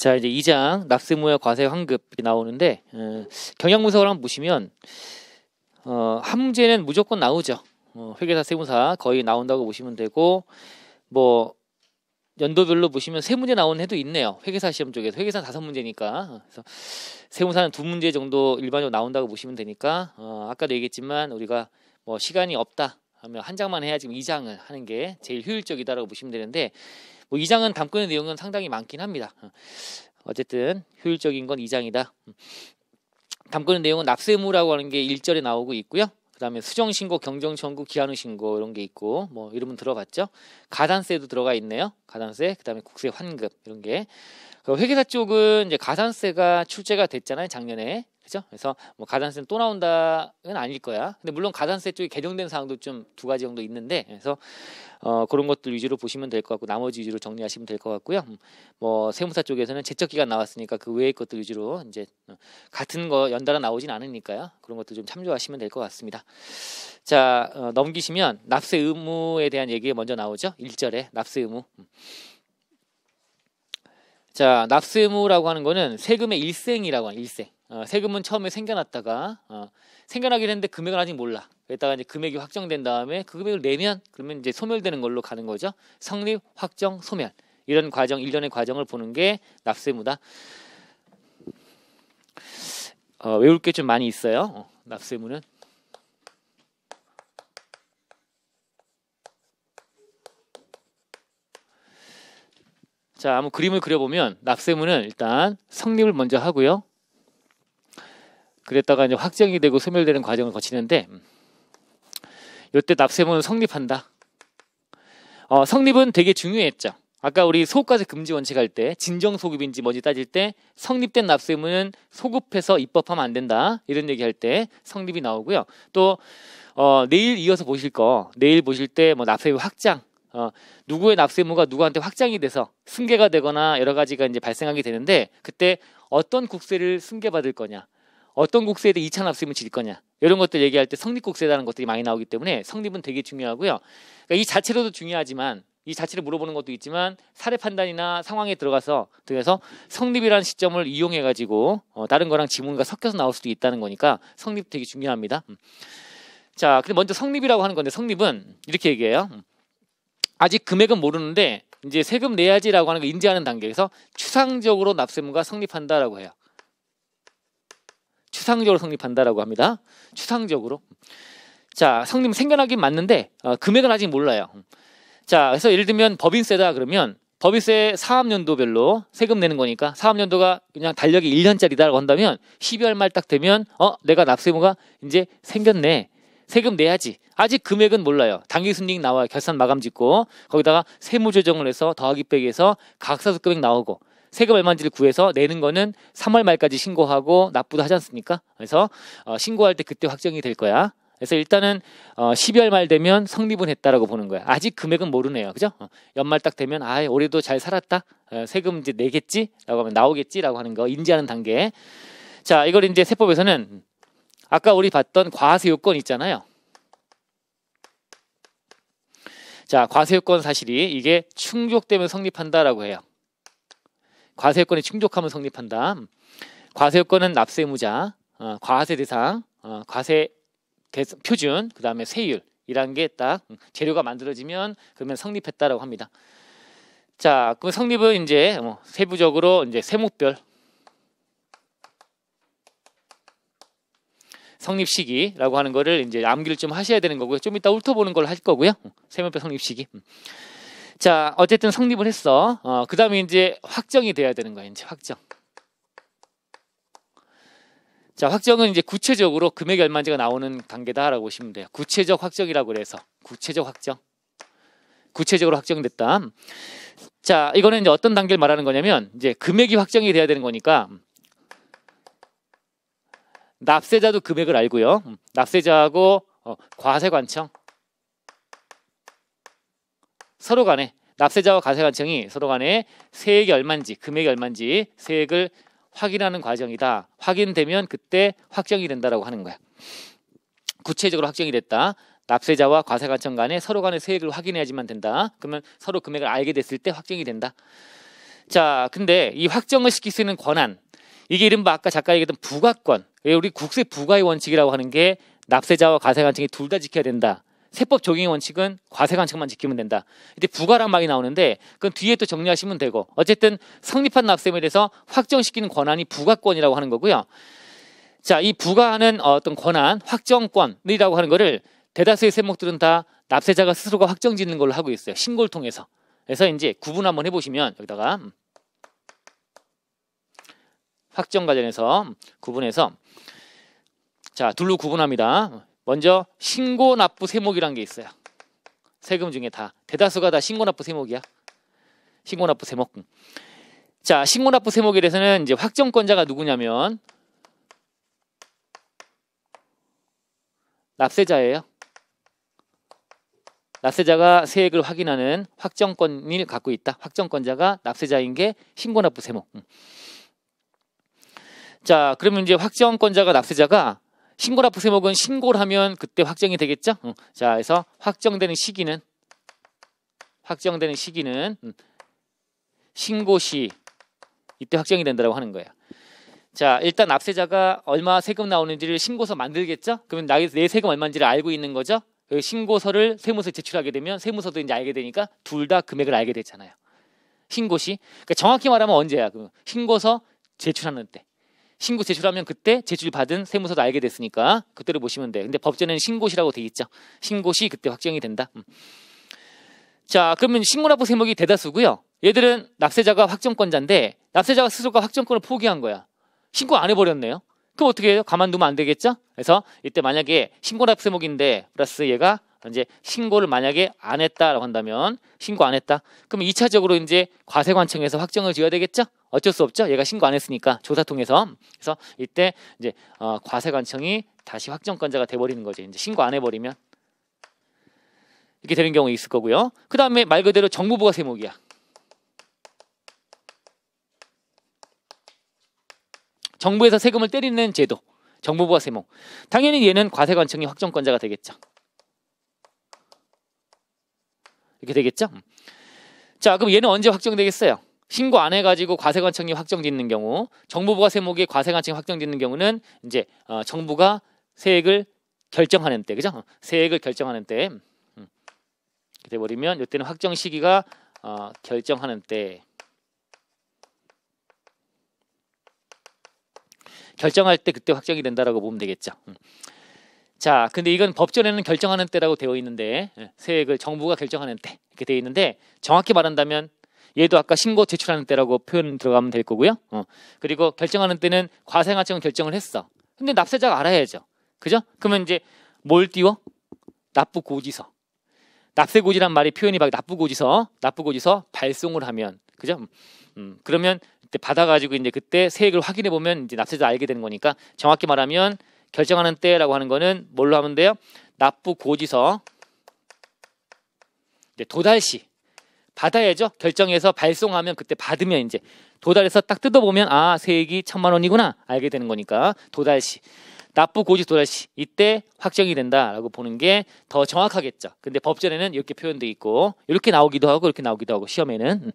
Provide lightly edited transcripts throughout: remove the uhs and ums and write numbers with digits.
자, 이제 2장 납세무와 과세 환급이 나오는데 경향문서를 한번 보시면 한 문제는 무조건 나오죠. 회계사 세무사 거의 나온다고 보시면 되고, 뭐 연도별로 보시면 3문제 나오는 해도 있네요. 회계사 시험 쪽에서. 회계사 5문제니까. 그래서 세무사는 2문제 정도 일반적으로 나온다고 보시면 되니까, 아까도 얘기했지만 우리가 뭐 시간이 없다 하면 한 장만 해야지 2장을 하는 게 제일 효율적이다라고 보시면 되는데, 뭐 2장은 담고 있는 내용은 상당히 많긴 합니다. 어쨌든 효율적인 건 2장이다. 담고 있는 내용은 납세무라고 하는 게 1절에 나오고 있고요. 그 다음에 수정신고, 경정청구, 기한후신고 이런 게 있고, 뭐 이름은 들어봤죠. 가산세도 들어가 있네요. 가산세, 그 다음에 국세 환급 이런 게. 회계사 쪽은 이제 가산세가 출제가 됐잖아요, 작년에. 그죠? 그래서 뭐 가산세는 또 나온다는 아닐 거야. 근데 물론 가산세 쪽에 개정된 사항도 좀 2가지 정도 있는데, 그래서 그런 것들 위주로 보시면 될 것 같고, 나머지 위주로 정리하시면 될 것 같고요. 뭐 세무사 쪽에서는 제적기간 나왔으니까 그 외의 것들 위주로 이제 같은 거 연달아 나오진 않으니까요. 그런 것도 좀 참조하시면 될 것 같습니다. 자, 넘기시면 납세 의무에 대한 얘기가 먼저 나오죠. 1절에 납세 의무. 자, 납세 의무라고 하는 거는 세금의 일생이라고 하는 일생. 세금은 처음에 생겨났다가 생겨나긴 했는데 금액은 아직 몰라. 그랬다가 이제 금액이 확정된 다음에 그 금액을 내면 그러면 이제 소멸되는 걸로 가는 거죠. 성립, 확정, 소멸. 이런 과정, 일련의 과정을 보는 게 납세무다. 외울 게 좀 많이 있어요. 납세무는. 자, 한번 그림을 그려보면 납세무는 일단 성립을 먼저 하고요. 그랬다가 이제 확정이 되고 소멸되는 과정을 거치는데, 이때 납세무는 성립한다. 성립은 되게 중요했죠. 아까 우리 소급과세 금지 원칙 할 때 진정 소급인지 뭔지 따질 때 성립된 납세무는 소급해서 입법하면 안 된다. 이런 얘기할 때 성립이 나오고요. 또 내일 이어서 보실 거, 내일 보실 때 뭐 납세무 확장, 누구의 납세무가 누구한테 확장이 돼서 승계가 되거나 여러 가지가 이제 발생하게 되는데, 그때 어떤 국세를 승계받을 거냐, 어떤 국세에 대해 2차 납세금을 질 거냐, 이런 것들 얘기할 때 성립국세라는 것들이 많이 나오기 때문에 성립은 되게 중요하고요. 그러니까 이 자체로도 중요하지만, 이 자체를 물어보는 것도 있지만 사례 판단이나 상황에 들어가서 성립이라는 시점을 이용해 가지고 다른 거랑 지문과 섞여서 나올 수도 있다는 거니까 성립 되게 중요합니다. 자, 근데 먼저 성립이라고 하는 건데, 성립은 이렇게 얘기해요. 아직 금액은 모르는데 이제 세금 내야지라고 하는 거 인지하는 단계에서 추상적으로 납세무가 성립한다라고 해요. 추상적으로 성립한다라고 합니다. 추상적으로. 자, 성립 생겨나긴 맞는데 금액은 아직 몰라요. 자, 그래서 예를 들면 법인세다 그러면 법인세 사업연도별로 세금 내는 거니까 사업연도가 그냥 달력이 1년짜리다라고 한다면 12월 말 딱 되면 내가 납세무가 이제 생겼네. 세금 내야지. 아직 금액은 몰라요. 당기순이익 나와요. 결산 마감 짓고 거기다가 세무조정을 해서 더하기 빼기해서 각사수 금액 나오고 세금 얼마인지를 구해서 내는 거는 3월 말까지 신고하고 납부도 하지 않습니까? 그래서 신고할 때 그때 확정이 될 거야. 그래서 일단은 12월 말 되면 성립은 했다라고 보는 거야. 아직 금액은 모르네요. 그죠? 연말 딱 되면 올해도 잘 살았다. 세금 이제 내겠지? 라고 하면 나오겠지? 라고 하는 거 인지하는 단계. 자, 이걸 이제 세법에서는 아까 우리 봤던 과세요건 있잖아요. 자, 과세요건 사실이 이게 충족되면 성립한다라고 해요. 과세요건이 충족하면 성립한다. 과세요건은 납세무자, 과세 대상, 과세 표준, 그 다음에 세율이라는 게 딱 재료가 만들어지면 그러면 성립했다라고 합니다. 자, 그 성립은 이제 세부적으로 이제 세목별 성립 시기라고 하는 거를 이제 암기를 좀 하셔야 되는 거고요. 좀 이따 훑어보는 걸 할 거고요. 세목별 성립 시기. 자, 어쨌든 성립을 했어. 그 다음에 이제 확정이 돼야 되는 거예요. 이제 확정. 자, 확정은 이제 구체적으로 금액이 얼마인지가 나오는 단계다라고 보시면 돼요. 구체적 확정이라고 그래서 구체적 확정. 구체적으로 확정됐다. 자, 이거는 이제 어떤 단계를 말하는 거냐면 이제 금액이 확정이 돼야 되는 거니까 납세자도 금액을 알고요. 납세자하고 과세관청 서로 간에 납세자와 과세관청이 서로 간에 세액이 얼마인지 금액이 얼마인지 세액을 확인하는 과정이다. 확인되면 그때 확정이 된다라고 하는 거야. 구체적으로 확정이 됐다. 납세자와 과세관청 간에 서로 간의 세액을 확인해야지만 된다. 그러면 서로 금액을 알게 됐을 때 확정이 된다. 자, 근데 이 확정을 시킬 수 있는 권한, 이게 이른바 아까 잠깐 얘기했던 부가권, 우리 국세 부가의 원칙이라고 하는 게 납세자와 과세관청이 둘 다 지켜야 된다. 세법 적용의 원칙은 과세관청만 지키면 된다. 이제 부가란 말이 나오는데 그건 뒤에 또 정리하시면 되고, 어쨌든 성립한 납세에 대해서 확정시키는 권한이 부가권이라고 하는 거고요. 자, 이 부가하는 어떤 권한, 확정권이라고 하는 거를 대다수의 세목들은 다 납세자가 스스로가 확정짓는 걸로 하고 있어요. 신고를 통해서. 그래서 이제 구분 한번 해보시면 여기다가 확정 관련해서 구분해서, 자, 둘로 구분합니다. 먼저 신고 납부 세목이라는 게 있어요. 세금 중에 다 대다수가 다 신고 납부 세목이야. 신고 납부 세목. 자, 신고 납부 세목에 대해서는 이제 확정권자가 누구냐면 납세자예요. 납세자가 세액을 확인하는 확정권을 갖고 있다. 확정권자가 납세자인 게 신고 납부 세목. 자, 그러면 이제 확정권자가 납세자가 신고 납부 세목은 신고를 하면 그때 확정이 되겠죠? 자, 그래서 확정되는 시기는 신고 시, 이때 확정이 된다고 하는 거예요. 자, 일단 납세자가 얼마 세금 나오는지를 신고서 만들겠죠? 그러면 내 세금 얼마인지를 알고 있는 거죠? 신고서를 세무서에 제출하게 되면 세무서도 이제 알게 되니까 둘 다 금액을 알게 됐잖아요. 신고 시. 그러니까 정확히 말하면 언제야? 신고서 제출하는 때. 신고 제출하면 그때 제출받은 세무서도 알게 됐으니까 그때로 보시면 돼요. 근데 법전에는 신고시라고 돼 있죠. 신고시 그때 확정이 된다. 자, 그러면 신고납부 세목이 대다수고요. 얘들은 납세자가 확정권자인데 납세자가 스스로가 확정권을 포기한 거야. 신고 안 해버렸네요. 그럼 어떻게 해요? 가만두면 안 되겠죠? 그래서 이때 만약에 신고납부 세목인데 플러스 얘가 이제 신고를 만약에 안 했다라고 한다면, 신고 안 했다. 그럼 2차적으로 이제 과세관청에서 확정을 지어야 되겠죠? 어쩔 수 없죠. 얘가 신고 안 했으니까 조사 통해서. 그래서 이때 이제 과세관청이 다시 확정권자가 돼버리는 거죠. 이제 신고 안 해버리면 이렇게 되는 경우 있을 거고요. 그 다음에 말 그대로 정부부가 세목이야. 정부에서 세금을 때리는 제도, 정부부가 세목. 당연히 얘는 과세관청이 확정권자가 되겠죠. 이렇게 되겠죠? 자, 그럼 얘는 언제 확정되겠어요? 신고 안 해가지고 과세관청이 확정짓는 경우, 정부부가 세목에 과세관청이 확정짓는 경우는 이제 정부가 세액을 결정하는 때, 그죠? 세액을 결정하는 때 이렇게 돼버리면 이때는 확정 시기가 결정하는 때, 결정할 때 그때 확정이 된다라고 보면 되겠죠. 자, 근데 이건 법전에는 결정하는 때라고 되어 있는데, 세액을 정부가 결정하는 때 이렇게 되어 있는데, 정확히 말한다면 얘도 아까 신고 제출하는 때라고 표현 들어가면 될 거고요. 그리고 결정하는 때는 과세관청은 결정을 했어. 근데 납세자가 알아야죠. 그죠? 그러면 이제 뭘 띄워? 납부고지서. 납세고지란 말이 표현이 납부고지서 발송을 하면, 그죠? 그러면 그때 받아가지고 이제 그때 세액을 확인해 보면 이제 납세자 알게 되는 거니까, 정확히 말하면 결정하는 때라고 하는 거는 뭘로 하면 돼요? 납부고지서 이제 도달시 받아야죠. 결정해서 발송하면 그때 받으면 이제 도달해서 딱 뜯어보면 아, 세액이 1,000만 원이구나 알게 되는 거니까 도달시, 납부고지 도달시, 이때 확정이 된다라고 보는 게 더 정확하겠죠. 근데 법전에는 이렇게 표현되어 있고 이렇게 나오기도 하고 이렇게 나오기도 하고 시험에는.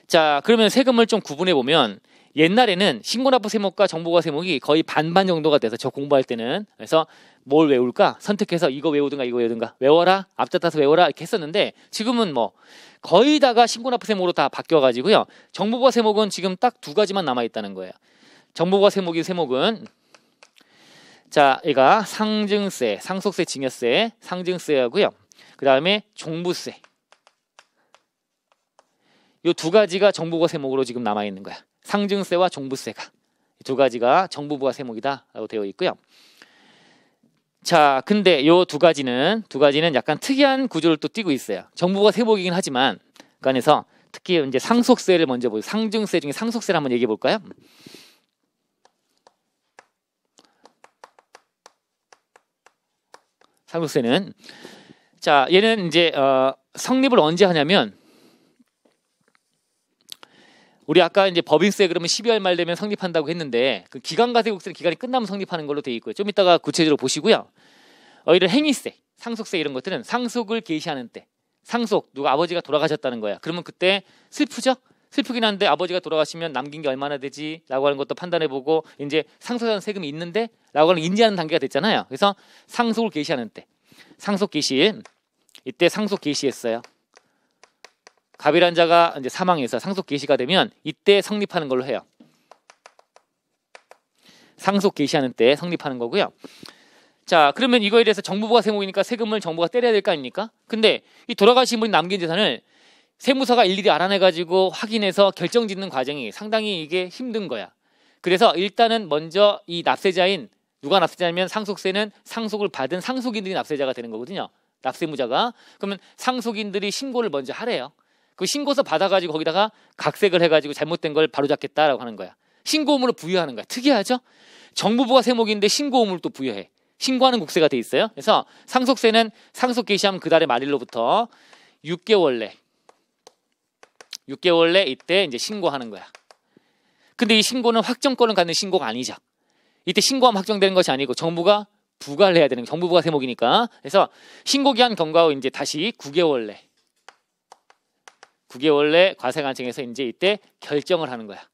자, 그러면 세금을 좀 구분해 보면 옛날에는 신고납부 세목과 정부부가 세목이 거의 반반 정도가 돼서 저 공부할 때는, 그래서 뭘 외울까? 선택해서 이거 외우든가 이거 외우든가, 외워라, 앞잡아서 외워라 이렇게 했었는데, 지금은 뭐 거의 다가 신고납부 세목으로 다 바뀌어가지고요. 정부부가 세목은 지금 딱 두 가지만 남아있다는 거예요. 정부부가 세목은 자, 얘가 상증세, 상속세, 증여세, 상증세하고요. 그 다음에 종부세. 이 두 가지가 정부부가 세목으로 지금 남아있는 거야. 상증세와 종부세가, 이 두 가지가 정부부가 세목이다라고 되어 있고요. 자, 근데 요 두 가지는 약간 특이한 구조를 또 띠고 있어요. 정부부가 세목이긴 하지만 그 안에서 특히 이제 상속세를 먼저 보죠. 상증세 중에 상속세를 한번 얘기해 볼까요? 상속세는, 자, 얘는 이제 성립을 언제 하냐면, 우리 아까 이제 법인세 그러면 12월 말 되면 성립한다고 했는데, 그 기간과세국세는 기간이 끝나면 성립하는 걸로 되어 있고요. 좀 이따가 구체적으로 보시고요. 이런 행위세, 상속세 이런 것들은 상속을 개시하는 때, 상속, 누가 아버지가 돌아가셨다는 거야. 그러면 그때 슬프죠? 슬프긴 한데 아버지가 돌아가시면 남긴 게 얼마나 되지? 라고 하는 것도 판단해보고 이제 상속하는 세금이 있는데? 라고 하는 인지하는 단계가 됐잖아요. 그래서 상속을 개시하는 때. 상속 개시. 이때 상속 개시했어요. 갑이란 자가 이제 사망해서 상속 개시가 되면 이때 성립하는 걸로 해요. 상속 개시하는 때 성립하는 거고요. 자, 그러면 이거에 대해서 정부부가 세목이니까 세금을 정부가 때려야 될 거 아닙니까? 근데 이 돌아가신 분이 남긴 재산을 세무서가 일일이 알아내가지고 확인해서 결정짓는 과정이 상당히 이게 힘든 거야. 그래서 일단은 먼저 이 납세자인, 누가 납세자냐면 상속세는 상속을 받은 상속인들이 납세자가 되는 거거든요. 납세무자가. 그러면 상속인들이 신고를 먼저 하래요. 그 신고서 받아가지고 거기다가 각색을 해가지고 잘못된 걸 바로잡겠다라고 하는 거야. 신고 의무를 부여하는 거야. 특이하죠? 정부부가 세목인데 신고 의무를 또 부여해. 신고하는 국세가 돼 있어요. 그래서 상속세는 상속 개시하면 그 달의 말일로부터 6개월 내 이때 이제 신고하는 거야. 근데 이 신고는 확정권을 갖는 신고가 아니죠. 이때 신고하면 확정되는 것이 아니고 정부가 부과를 해야 되는, 정부부가 세목이니까. 그래서 신고기한 경과 후 이제 다시 9개월 내 과세관청에서 이제 이때 결정을 하는 거야.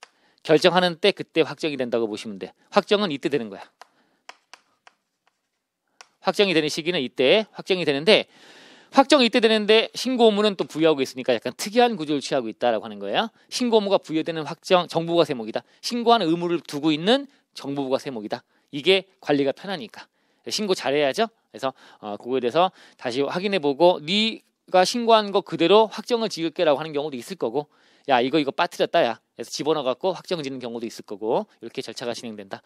결정하는 때 그때 확정이 된다고 보시면 돼. 확정은 이때 되는 거야. 확정이 되는 시기는 이때 확정이 되는데, 확정이 이때 되는데 신고 의무는 또 부여하고 있으니까 약간 특이한 구조를 취하고 있다라고 하는 거예요. 신고 의무가 부여되는 확정, 정부부가 세목이다. 신고하는 의무를 두고 있는 정부부가 세목이다. 이게 관리가 편하니까. 신고 잘해야죠. 그래서 그거에 대해서 다시 확인해보고 네가 신고한 거 그대로 확정을 지을게라고 하는 경우도 있을 거고, 야 이거 빠뜨렸다 야. 그래서 집어넣어갖고 확정 짓는 경우도 있을 거고, 이렇게 절차가 진행된다.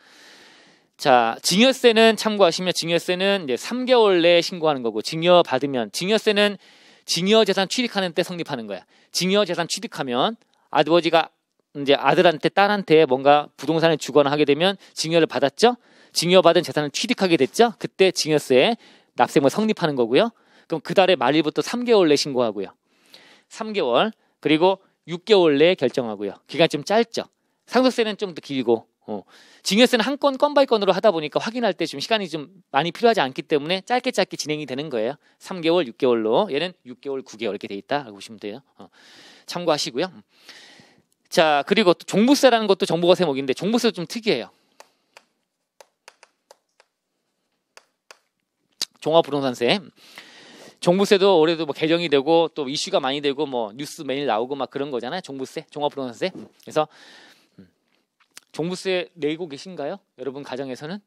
자, 증여세는 참고하시면 증여세는 이제 3개월 내에 신고하는 거고, 증여받으면, 증여세는 증여재산 취득하는 때 성립하는 거야. 증여재산 취득하면 아버지가 이제 아들한테 딸한테 뭔가 부동산을 주거나 하게 되면 증여를 받았죠? 증여받은 재산을 취득하게 됐죠? 그때 증여세 납세액을 성립하는 거고요. 그럼 그 달의 말일부터 3개월 내 신고하고요. 3개월, 그리고 6개월 내에 결정하고요. 기간이 좀 짧죠? 상속세는 좀 더 길고, 증여세는 한 건 바이 건으로 하다 보니까 확인할 때 좀 시간이 좀 많이 필요하지 않기 때문에 짧게 진행이 되는 거예요. 3개월, 6개월로. 얘는 6개월, 9개월 이렇게 돼 있다라고 보시면 돼요. 참고하시고요. 자, 그리고 또 종부세라는 것도 정부가 세목인데, 종부세도 좀 특이해요. 종합부동산세. 종부세도 올해도 뭐 개정이 되고 또 이슈가 많이 되고 뭐 뉴스 매일 나오고 막 그런 거잖아요. 종부세, 종합부동산세. 그래서 종부세 내고 계신가요? 여러분 가정에서는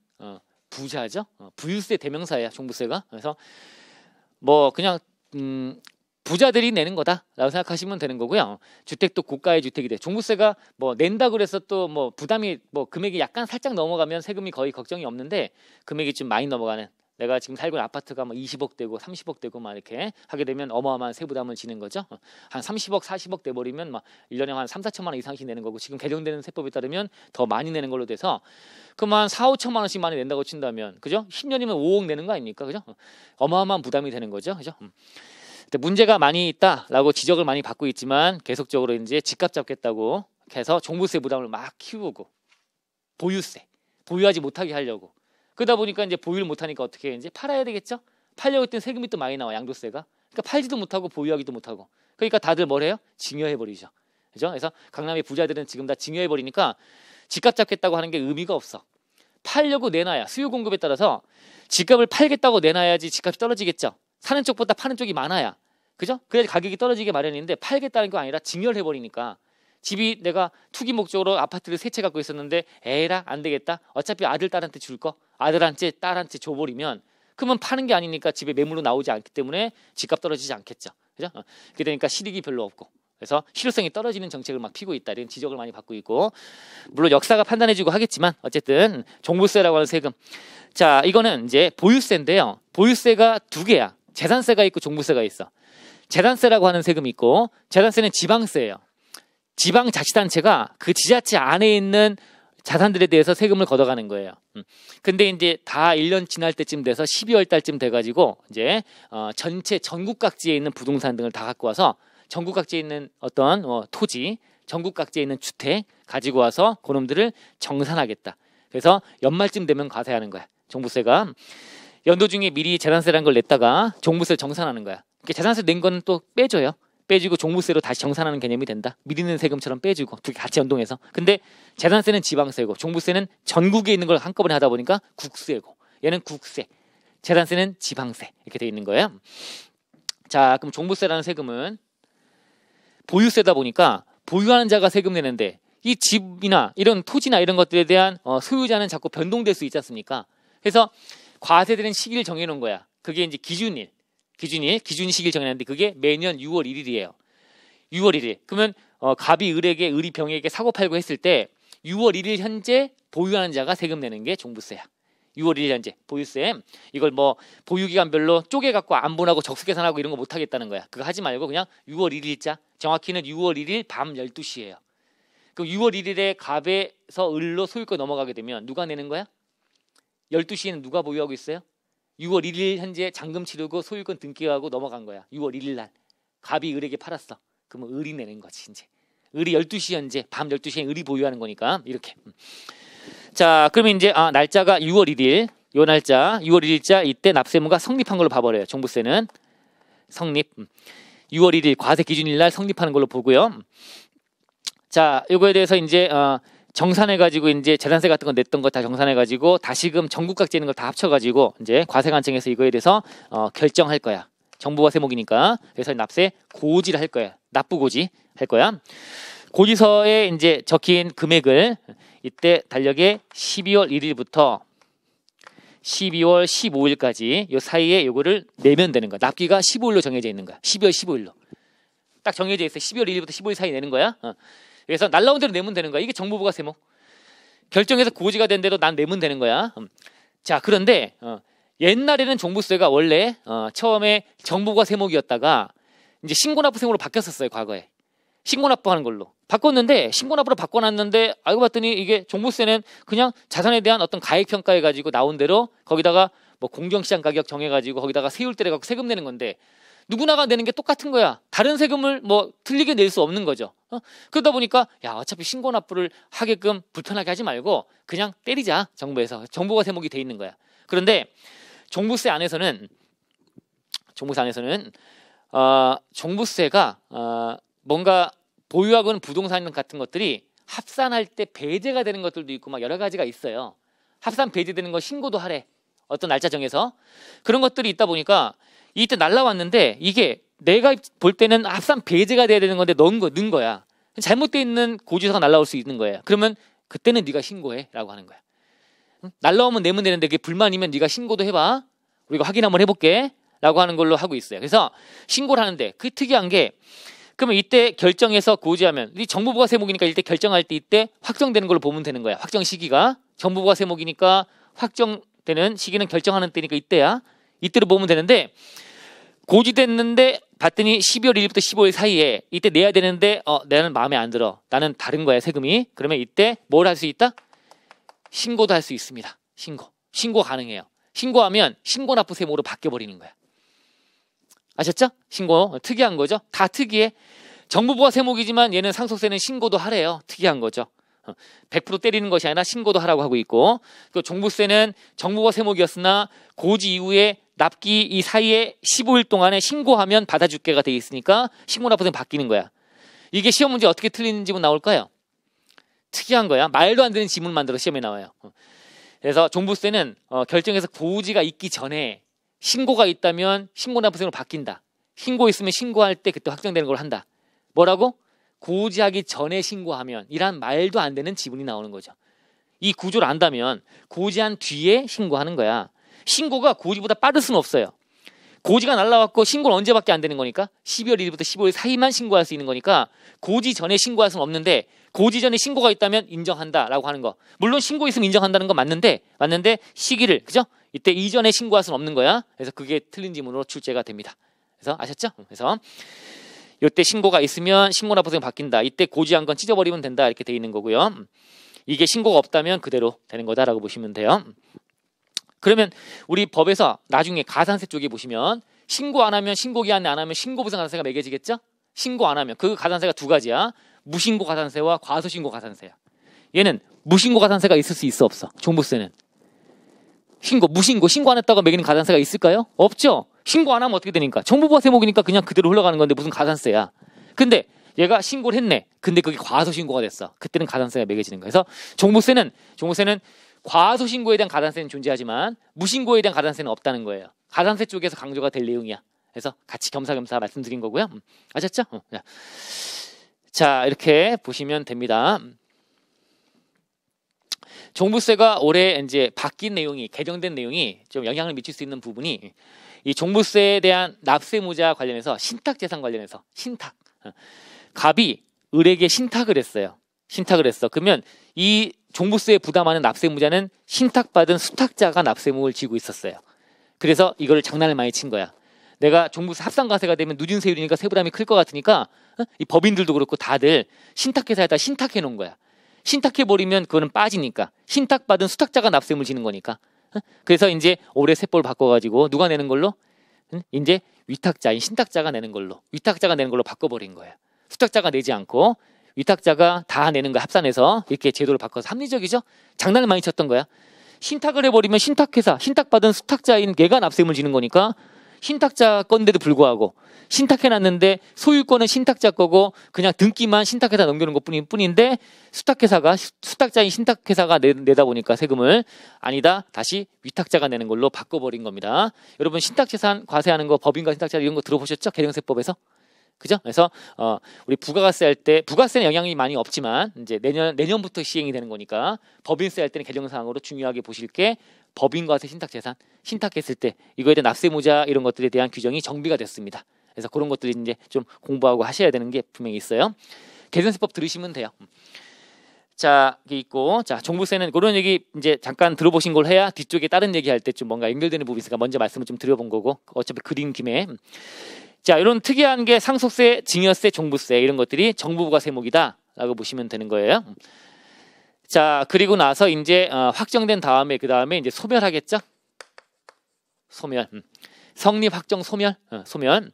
부자죠. 부유세 대명사예요. 종부세가. 그래서 뭐 그냥 부자들이 내는 거다라고 생각하시면 되는 거고요. 주택도 고가의 주택이 돼. 종부세가 뭐 낸다 그래서 또 뭐 부담이 뭐 금액이 약간 살짝 넘어가면 세금이 거의 걱정이 없는데, 금액이 좀 많이 넘어가는, 내가 지금 살고 있는 아파트가 뭐 20억 되고 30억 되고 막 이렇게 하게 되면 어마어마한 세부담을 지는 거죠. 한 30억, 40억 돼 버리면 막 1년에 한 3, 4천만 원 이상씩 내는 거고, 지금 개정되는 세법에 따르면 더 많이 내는 걸로 돼서 그만 4, 5천만 원씩 많이 낸다고 친다면, 그죠? 10년이면 5억 내는 거 아닙니까? 그죠? 어마어마한 부담이 되는 거죠. 그죠? 근데 문제가 많이 있다라고 지적을 많이 받고 있지만, 계속적으로 이제 집값 잡겠다고 해서 종부세 부담을 막 키우고, 보유세, 보유하지 못하게 하려고. 그러다 보니까 이제 보유를 못하니까 어떻게 해? 이제 팔아야 되겠죠? 팔려고 했더니 세금이 또 많이 나와, 양도세가. 그러니까 팔지도 못하고 보유하기도 못하고. 그러니까 다들 뭘 해요? 증여해버리죠. 그죠? 그래서 강남의 부자들은 지금 다 증여해버리니까 집값 잡겠다고 하는 게 의미가 없어. 팔려고 내놔야, 수요 공급에 따라서 집값을 팔겠다고 내놔야지 집값이 떨어지겠죠. 사는 쪽보다 파는 쪽이 많아야. 그죠? 그래야 가격이 떨어지게 마련인데, 팔겠다는 거 아니라 증여를 해버리니까, 집이 내가 투기 목적으로 아파트를 세 채 갖고 있었는데 에라 안 되겠다. 어차피 아들 딸한테 줄 거 아들한테 딸한테 줘버리면, 그러면 파는 게 아니니까 집에 매물로 나오지 않기 때문에 집값 떨어지지 않겠죠. 그죠? 그러게 되니까 실익이 별로 없고, 그래서 실효성이 떨어지는 정책을 막 피고 있다, 이런 지적을 많이 받고 있고, 물론 역사가 판단해주고 하겠지만 어쨌든 종부세라고 하는 세금. 자, 이거는 이제 보유세인데요. 보유세가 두 개야. 재산세가 있고 종부세가 있어. 재산세라고 하는 세금이 있고, 재산세는 지방세예요. 지방자치단체가 그 지자체 안에 있는 자산들에 대해서 세금을 걷어가는 거예요. 근데 이제 다 1년 지날 때쯤 돼서 12월 달쯤 돼가지고 이제 전체 전국 각지에 있는 부동산 등을 다 갖고 와서, 전국 각지에 있는 어떤 토지, 전국 각지에 있는 주택 가지고 와서 그놈들을 정산하겠다. 그래서 연말쯤 되면 과세하는 거야. 종부세가 연도 중에 미리 재산세라는 걸 냈다가 종부세를 정산하는 거야. 재산세 낸 거는 또 빼줘요. 빼주고 종부세로 다시 정산하는 개념이 된다. 미리 낸 세금처럼 빼주고 두 개 같이 연동해서. 근데 재산세는 지방세고 종부세는 전국에 있는 걸 한꺼번에 하다 보니까 국세고, 얘는 국세, 재산세는 지방세 이렇게 돼 있는 거예요. 자, 그럼 종부세라는 세금은 보유세다 보니까 보유하는 자가 세금 내는데 이 집이나 이런 토지나 이런 것들에 대한 소유자는 자꾸 변동될 수 있지 않습니까? 그래서 과세되는 시기를 정해놓은 거야. 그게 이제 기준 시기를 정해놨는데 그게 매년 6월 1일이에요. 6월 1일. 그러면 갑이 을에게, 을이 병에게 사고 팔고 했을 때 6월 1일 현재 보유하는 자가 세금 내는 게 종부세야. 6월 1일 현재 보유세. 이걸 뭐 보유기간별로 쪼개갖고 안분하고 적수계산하고 이런 거 못하겠다는 거야. 그거 하지 말고 그냥 6월 1일자. 정확히는 6월 1일 밤 12시예요. 그럼 6월 1일에 갑에서 을로 소유권 넘어가게 되면 누가 내는 거야? 12시에는 누가 보유하고 있어요? 6월 1일 현재 잔금 치르고 소유권 등기하고 넘어간 거야. 6월 1일 날 갑이 을에게 팔았어. 그러면 을이 내는 거지. 이제 을이 12시 현재 밤 12시에 을이 보유하는 거니까 이렇게. 자, 그러면 이제 날짜가 6월 1일, 요 날짜 6월 1일자 이때 납세무가 성립한 걸로 봐버려요. 종부세는 성립. 6월 1일 과세 기준일 날 성립하는 걸로 보고요. 자, 요거에 대해서 이제 정산해가지고 이제 재산세 같은 거 냈던 거 다 정산해가지고 다시금 전국각 재는 걸 다 합쳐가지고 이제 과세관청에서 이거에 대해서 결정할 거야. 정부가 세목이니까. 그래서 납세 고지를 할 거야. 납부고지 할 거야. 고지서에 이제 적힌 금액을 이때 달력에 12월 1일부터 12월 15일까지 요 사이에 요거를 내면 되는 거야. 납기가 15일로 정해져 있는 거야. 12월 15일로. 딱 정해져 있어. 12월 1일부터 15일 사이 내는 거야. 그래서 날라온 대로 내면 되는 거야. 이게 정부부가 세목. 결정해서 고지가 된 대로 난 내면 되는 거야. 자, 그런데 옛날에는 종부세가 원래 처음에 정부가 세목이었다가 이제 신고납부 세목으로 바뀌었었어요. 과거에. 신고납부하는 걸로. 바꿨는데 신고납부로 바꿔놨는데 알고 봤더니 이게 종부세는 그냥 자산에 대한 어떤 가액평가해가지고 나온 대로 거기다가 뭐 공정시장 가격 정해가지고 거기다가 세율 때려갖고 세금 내는 건데 누구나가 내는 게 똑같은 거야. 다른 세금을 뭐 틀리게 낼 수 없는 거죠. 그러다 보니까 야, 어차피 신고납부를 하게끔 불편하게 하지 말고 그냥 때리자. 정부에서. 정부가 세목이 돼 있는 거야. 그런데 종부세 안에서는 종부세가 뭔가 보유하고 있는 부동산 같은 것들이 합산할 때 배제가 되는 것들도 있고 막 여러 가지가 있어요. 합산 배제되는 거 신고도 하래. 어떤 날짜 정해서. 그런 것들이 있다 보니까 이때 날라왔는데 이게 내가 볼 때는 합산 배제가 돼야 되는 건데 넣은 거야. 잘못되어 있는 고지서가 날라올 수 있는 거예요. 그러면 그때는 네가 신고해 라고 하는 거야. 날라오면 내면 되는데 그게 불만이면 네가 신고도 해봐. 우리가 확인 한번 해볼게 라고 하는 걸로 하고 있어요. 그래서 신고를 하는데 그게 특이한 게 그러면 이때 결정해서 고지하면 이 정부부가 세목이니까 이때 결정할 때 이때 확정되는 걸로 보면 되는 거야. 확정 시기가 정부부가 세목이니까 확정되는 시기는 결정하는 때니까 이때야. 이때로 보면 되는데 고지됐는데 봤더니 12월 1일부터 15일 사이에 이때 내야 되는데 나는 마음에 안 들어. 나는 다른 거야 세금이. 그러면 이때 뭘 할 수 있다? 신고도 할 수 있습니다. 신고 가능해요. 신고하면 신고납부 세목으로 바뀌어버리는 거야. 아셨죠? 신고 특이한 거죠. 다 특이해. 정부부가 세목이지만 얘는 상속세는 신고도 하래요. 특이한 거죠. 100% 때리는 것이 아니라 신고도 하라고 하고 있고 그 종부세는 정부가 세목이었으나 고지 이후에 납기 이 사이에 15일 동안에 신고하면 받아줄게가 돼 있으니까 신고납부세는 바뀌는 거야. 이게 시험 문제 어떻게 틀리는 지문 나올까요? 특이한 거야. 말도 안 되는 지문 만들어 시험에 나와요. 그래서 종부세는 결정해서 고지가 있기 전에 신고가 있다면 신고납부세로 바뀐다. 신고 있으면 신고할 때 그때 확정되는 걸 한다. 뭐라고? 고지하기 전에 신고하면 이란 말도 안 되는 지문이 나오는 거죠. 이 구조를 안다면 고지한 뒤에 신고하는 거야. 신고가 고지보다 빠를 수는 없어요. 고지가 날라왔고 신고는 언제밖에 안 되는 거니까 12월 1일부터 15일 사이만 신고할 수 있는 거니까 고지 전에 신고할 수는 없는데 고지 전에 신고가 있다면 인정한다라고 하는 거. 물론 신고 있으면 인정한다는 건 맞는데 시기를 그죠? 이때 이전에 신고할 수는 없는 거야. 그래서 그게 틀린 지문으로 출제가 됩니다. 그래서 아셨죠? 그래서 이때 신고가 있으면 신고납부세가 바뀐다. 이때 고지한 건 찢어버리면 된다. 이렇게 돼 있는 거고요. 이게 신고가 없다면 그대로 되는 거다라고 보시면 돼요. 그러면 우리 법에서 나중에 가산세 쪽에 보시면 신고 안 하면 신고기한에 안 하면 신고부상 가산세가 매겨지겠죠? 신고 안 하면 그 가산세가 두 가지야. 무신고 가산세와 과소신고 가산세야. 얘는 무신고 가산세가 있을 수 있어 없어? 종부세는 신고 안 했다고 매기는 가산세가 있을까요? 없죠. 신고 안 하면 어떻게 되니까? 정부부가 세목이니까 그냥 그대로 흘러가는 건데 무슨 가산세야. 근데 얘가 신고를 했네. 근데 그게 과소 신고가 됐어. 그때는 가산세가 매겨지는 거야. 그래서 종부세는 과소 신고에 대한 가산세는 존재하지만 무신고에 대한 가산세는 없다는 거예요. 가산세 쪽에서 강조가 될 내용이야. 그래서 같이 겸사겸사 말씀드린 거고요. 아셨죠? 자, 이렇게 보시면 됩니다. 종부세가 올해 이제 바뀐 내용이, 개정된 내용이 좀 영향을 미칠 수 있는 부분이 이 종부세에 대한 납세무자 관련해서 신탁재산 관련해서 갑이 을에게 신탁을 했어요. 그러면 이 종부세에 부담하는 납세무자는 신탁받은 수탁자가 납세무를 지고 있었어요. 그래서 이걸 장난을 많이 친 거야. 내가 종부세 합산과세가 되면 누진 세율이니까 세부담이 클 것 같으니까 이 법인들도 그렇고 다들 신탁회사에다 신탁해 놓은 거야. 신탁해버리면 그거는 빠지니까. 신탁받은 수탁자가 납세물 지는 거니까. 그래서 이제 올해 세법을 바꿔가지고 누가 내는 걸로? 이제 위탁자인 신탁자가 내는 걸로 바꿔버린 거예요. 수탁자가 내지 않고 위탁자가 다 내는 거 합산해서 이렇게 제도를 바꿔서 합리적이죠? 장난을 많이 쳤던 거야. 신탁을 해버리면 신탁회사, 신탁받은 수탁자인 걔가 납세물 지는 거니까 신탁자 건데도 불구하고 신탁해놨는데 소유권은 신탁자 거고 그냥 등기만 신탁회사 넘겨놓은 것 뿐인데 수탁자인 신탁회사가 내다 보니까 세금을 아니다 다시 위탁자가 내는 걸로 바꿔버린 겁니다. 여러분 신탁재산 과세하는 거 법인과 신탁자 이런 거 들어보셨죠? 개정세법에서. 그죠? 그래서 우리 부가세 할 때 부가세는 영향이 많이 없지만 이제 내년부터 시행이 되는 거니까 법인세 할 때는 개정사항으로 중요하게 보실 게 법인과세 신탁재산 신탁했을 때 이거에 대한 납세무자 이런 것들에 대한 규정이 정비가 됐습니다. 그래서 그런 것들이 이제 좀 공부하고 하셔야 되는 게 분명히 있어요. 개정세법 들으시면 돼요. 자, 이게 있고, 자, 종부세는 그런 얘기 이제 잠깐 들어보신 걸 해야 뒤쪽에 다른 얘기할 때 좀 뭔가 연결되는 부분이 있으니까 먼저 말씀을 좀 드려본 거고, 어차피 그린 김에. 자, 이런 특이한 게 상속세, 증여세, 종부세 이런 것들이 정부부가 세목이다라고 보시면 되는 거예요. 자, 그리고 나서 이제 확정된 다음에 그 다음에 이제 소멸하겠죠? 소멸. 성립 확정 소멸. 소멸.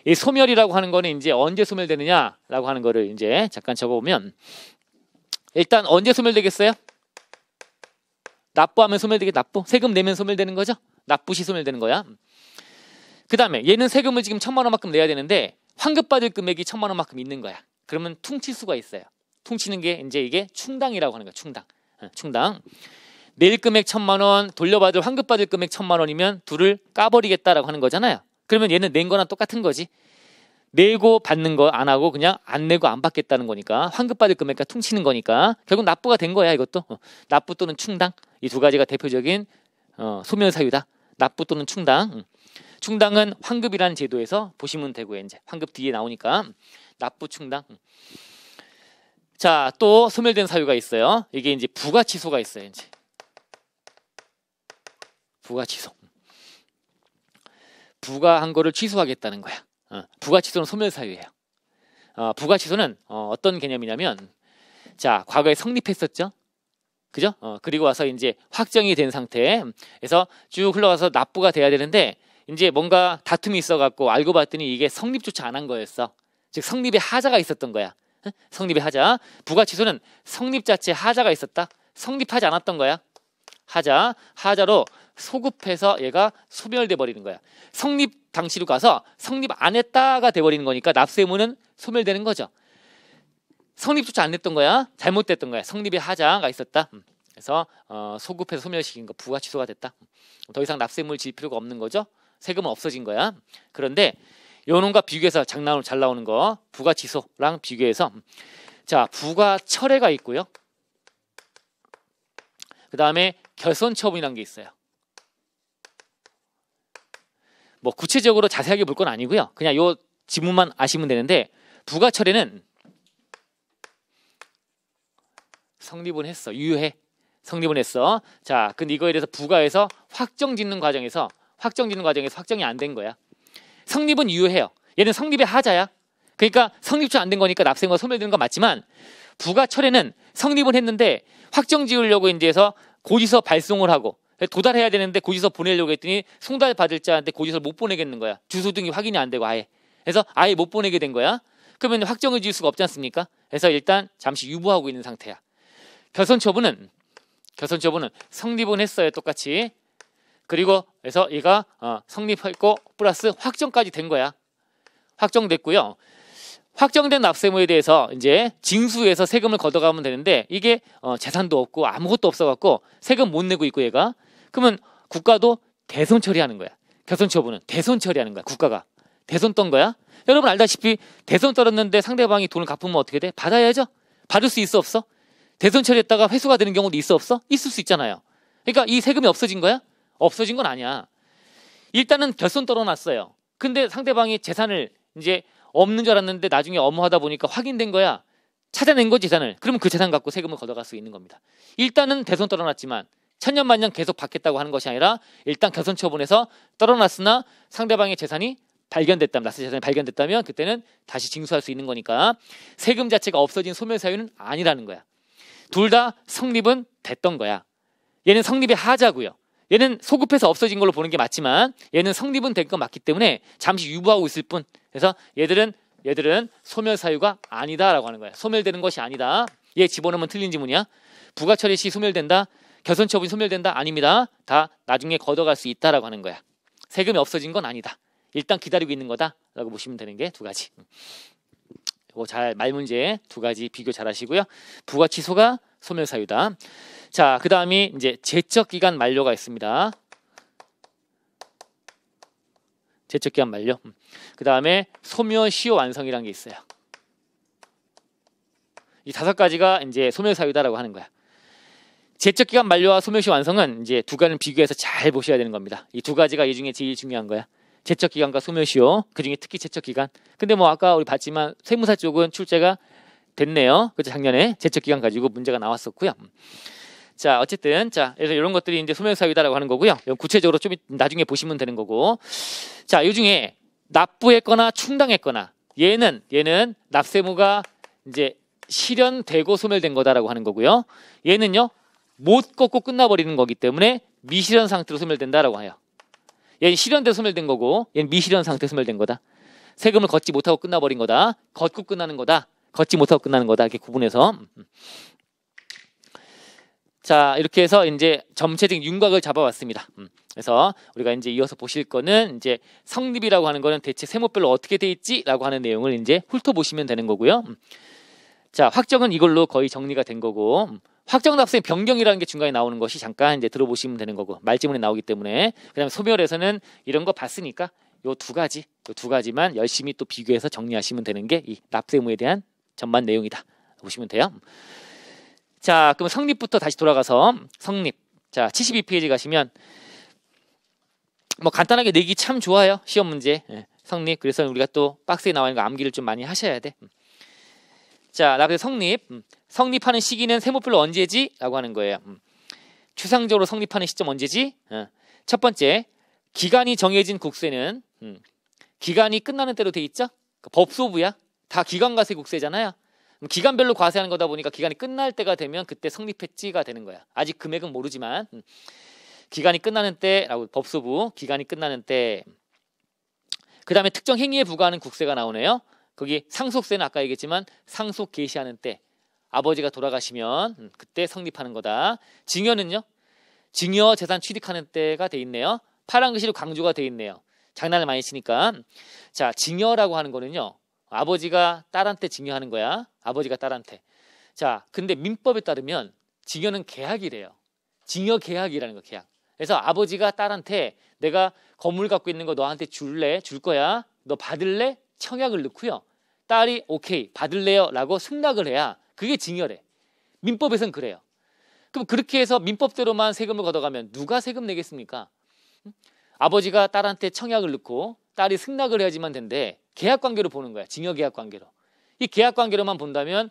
이 소멸이라고 하는 거는 이제 언제 소멸되느냐라고 하는 거를 이제 잠깐 적어보면 일단 언제 소멸되겠어요? 납부하면 소멸되겠 납부? 세금 내면 소멸되는 거죠? 납부 시 소멸되는 거야. 그 다음에 얘는 세금을 지금 1,000만 원만큼 내야 되는데 환급받을 금액이 1,000만 원만큼 있는 거야. 그러면 퉁칠 수가 있어요. 퉁치는 게 이제 이게 충당이라고 하는 거야. 충당. 낼 금액 1,000만 원, 돌려받을 환급받을 금액 1,000만 원이면 둘을 까버리겠다라고 하는 거잖아요. 그러면 얘는 낸 거랑 똑같은 거지. 내고 받는 거 안 하고 그냥 안 내고 안 받겠다는 거니까 환급받을 금액과 퉁치는 거니까 결국 납부가 된 거야. 이것도 납부 또는 충당 이 두 가지가 대표적인 소멸 사유다. 납부 또는 충당. 충당은 환급이라는 제도에서 보시면 되고요. 이제 환급 뒤에 나오니까 납부 충당. 자, 또 소멸된 사유가 있어요. 이게 이제 부가취소가 있어요. 이제 부가취소. 부가한 거를 취소하겠다는 거야. 부가취소는 소멸 사유예요. 부가취소는 어떤 개념이냐면, 자, 과거에 성립했었죠. 그죠? 그리고 와서 이제 확정이 된 상태에서 쭉 흘러가서 납부가 돼야 되는데 이제 뭔가 다툼이 있어갖고 알고 봤더니 이게 성립조차 안 한 거였어. 즉 성립의 하자가 있었던 거야. 성립의 하자. 부가취소는 성립 자체 하자가 있었다. 성립하지 않았던 거야. 하자로 소급해서 얘가 소멸돼 버리는 거야. 성립 당시로 가서 성립 안 했다가 돼버리는 거니까 납세의무는 소멸되는 거죠. 성립조차 안 했던 거야. 잘못됐던 거야. 성립의 하자가 있었다. 그래서 소급해서 소멸시킨 거 부가취소가 됐다. 더 이상 납세의무를 질 필요가 없는 거죠. 세금은 없어진 거야. 그런데 요놈과 비교해서 잘 나오는 거 부가취소랑 비교해서 자, 부가철회가 있고요. 그 다음에 결손처분이라는 게 있어요. 뭐 구체적으로 자세하게 볼 건 아니고요. 그냥 요 지문만 아시면 되는데 부가철회는 성립은 했어. 유효해. 성립은 했어. 자, 근데 이거에 대해서 부가에서 확정 짓는 과정에서 확정이 안 된 거야. 성립은 유효해요. 얘는 성립의 하자야. 그러니까 성립조차 안 된 거니까 납세의무가 소멸되는 건 맞지만 부가철회는 성립은 했는데 확정 지으려고 이제 해서 고지서 발송을 하고 도달해야 되는데 고지서 보내려고 했더니 송달 받을 자한테 고지서를 못 보내겠는 거야. 주소 등이 확인이 안 되고 아예. 그래서 아예 못 보내게 된 거야. 그러면 확정을 지을 수가 없지 않습니까? 그래서 일단 잠시 유보하고 있는 상태야. 결손처분은 성립은 했어요. 똑같이. 그리고 해서 얘가 성립했고 플러스 확정까지 된 거야. 확정됐고요. 확정된 납세무에 대해서 이제 징수해서 세금을 걷어가면 되는데 이게 재산도 없고 아무것도 없어갖고 세금 못 내고 있고 얘가 그러면 국가도 대손 처리하는 거야. 개손 처분은 대손 처리하는 거야. 국가가 대손 떤 거야. 여러분 알다시피 대손 떨었는데 상대방이 돈을 갚으면 어떻게 돼? 받아야죠. 받을 수 있어 없어? 대손 처리했다가 회수가 되는 경우도 있어 없어? 있을 수 있잖아요. 그러니까 이 세금이 없어진 거야? 없어진 건 아니야. 일단은 결손 떨어놨어요. 근데 상대방이 재산을 이제 없는 줄 알았는데 나중에 업무하다 보니까 확인된 거야. 찾아낸 거지 재산을. 그러면 그 재산 갖고 세금을 걷어갈 수 있는 겁니다. 일단은 대손 떨어놨지만 천년만년 계속 받겠다고 하는 것이 아니라 일단 결손 처분해서 떨어놨으나 상대방의 재산이 발견됐다면 납세 재산이 발견됐다면 그때는 다시 징수할 수 있는 거니까 세금 자체가 없어진 소멸 사유는 아니라는 거야. 둘 다 성립은 됐던 거야. 얘는 성립의 하자고요. 얘는 소급해서 없어진 걸로 보는 게 맞지만 얘는 성립은 된 거 맞기 때문에 잠시 유보하고 있을 뿐. 그래서 얘들은 소멸 사유가 아니다라고 하는 거야. 소멸되는 것이 아니다. 얘 집어넣으면 틀린 지문이야. 부가처리 시 소멸된다. 결손처분이 소멸된다. 아닙니다. 다 나중에 걷어갈 수 있다라고 하는 거야. 세금이 없어진 건 아니다. 일단 기다리고 있는 거다라고 보시면 되는 게 두 가지. 이거 잘 말 문제 두 가지 비교 잘 하시고요. 부가 취소가 소멸 사유다. 자, 그 다음이 이제 제적 기간 만료가 있습니다. 제적 기간 만료. 그 다음에 소멸 시효 완성이라는 게 있어요. 이 다섯 가지가 이제 소멸 사유다라고 하는 거야. 제적 기간 만료와 소멸 시효 완성은 이제 두 가지를 비교해서 잘 보셔야 되는 겁니다. 이 두 가지가 이 중에 제일 중요한 거야. 제적 기간과 소멸 시효. 그 중에 특히 제적 기간. 근데 뭐 아까 우리 봤지만 세무사 쪽은 출제가 됐네요. 그죠? 작년에 제적 기간 가지고 문제가 나왔었고요. 자, 어쨌든 그래서 이런 것들이 이제 소멸 사유다라고 하는 거고요. 구체적으로 좀 나중에 보시면 되는 거고. 자, 이 중에 납부했거나 충당했거나 얘는 납세무가 이제 실현되고 소멸된 거다라고 하는 거고요. 얘는요 못 걷고 끝나버리는 거기 때문에 미실현 상태로 소멸된다라고 해요. 얘는 실현돼서 소멸된 거고 얘는 미실현 상태로 소멸된 거다. 세금을 걷지 못하고 끝나버린 거다. 걷고 끝나는 거다. 걷지 못하고 끝나는 거다. 이렇게 구분해서. 자, 이렇게 해서 이제 전체적인 윤곽을 잡아왔습니다. 그래서 우리가 이제 이어서 보실 거는 이제 성립이라고 하는 거는 대체 세목별로 어떻게 돼 있지라고 하는 내용을 이제 훑어보시면 되는 거고요. 자, 확정은 이걸로 거의 정리가 된 거고, 확정 납세 변경이라는 게 중간에 나오는 것이 잠깐 이제 들어보시면 되는 거고, 말지문에 나오기 때문에. 그다음에 소멸에서는 이런 거 봤으니까 요 두 가지만 열심히 또 비교해서 정리하시면 되는 게 이 납세무에 대한 전반 내용이다 보시면 돼요. 자, 그럼 성립부터 다시 돌아가서 성립. 자, 72페이지 가시면 뭐 간단하게 내기 참 좋아요. 시험 문제. 성립. 그래서 우리가 또 박스에 나와 있는 거 암기를 좀 많이 하셔야 돼. 자, 나 그래서 성립. 성립하는 시기는 세목별로 언제지? 라고 하는 거예요. 추상적으로 성립하는 시점 언제지? 첫 번째, 기간이 정해진 국세는 기간이 끝나는 때로 돼 있죠? 법소부야. 다 기간과세 국세잖아요. 기간별로 과세하는 거다 보니까 기간이 끝날 때가 되면 그때 성립했지가 되는 거야. 아직 금액은 모르지만 기간이 끝나는 때라고 법소부 기간이 끝나는 때. 그 다음에 특정 행위에 부과하는 국세가 나오네요. 거기 상속세는 아까 얘기했지만 상속 개시하는 때 아버지가 돌아가시면 그때 성립하는 거다. 증여는요. 증여 재산 취득하는 때가 돼 있네요. 파란 글씨로 강조가 돼 있네요. 장난을 많이 치니까. 자, 증여라고 하는 거는요. 아버지가 딸한테 증여하는 거야. 아버지가 딸한테. 자, 근데 민법에 따르면 증여는 계약이래요. 증여 계약이라는 거, 계약. 그래서 아버지가 딸한테 내가 건물 갖고 있는 거 너한테 줄래? 줄 거야. 너 받을래? 청약을 넣고요. 딸이 오케이 받을래요? 라고 승낙을 해야 그게 증여래. 민법에선 그래요. 그럼 그렇게 해서 민법대로만 세금을 걷어가면 누가 세금 내겠습니까? 아버지가 딸한테 청약을 넣고 딸이 승낙을 해야지만 된대. 계약관계로 보는 거야. 증여계약관계로. 이 계약관계로만 본다면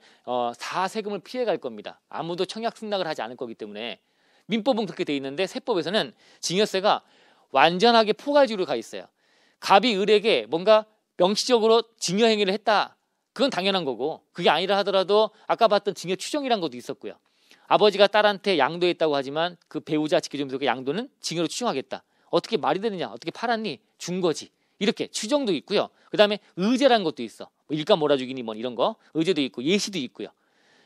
다 세금을 피해갈 겁니다. 아무도 청약 승낙을 하지 않을 거기 때문에. 민법은 그렇게 돼 있는데 세법에서는 증여세가 완전하게 포괄적으로 가 있어요. 갑이 을에게 뭔가 명시적으로 증여 행위를 했다. 그건 당연한 거고, 그게 아니라 하더라도 아까 봤던 증여 추정이란 것도 있었고요. 아버지가 딸한테 양도했다고 하지만 그 배우자 지켜주면서 그 양도는 증여로 추정하겠다. 어떻게 말이 되느냐? 어떻게 팔았니? 준 거지. 이렇게 추정도 있고요. 그 다음에 의제라는 것도 있어. 일감 몰아주기니 뭐 이런 거. 의제도 있고 예시도 있고요.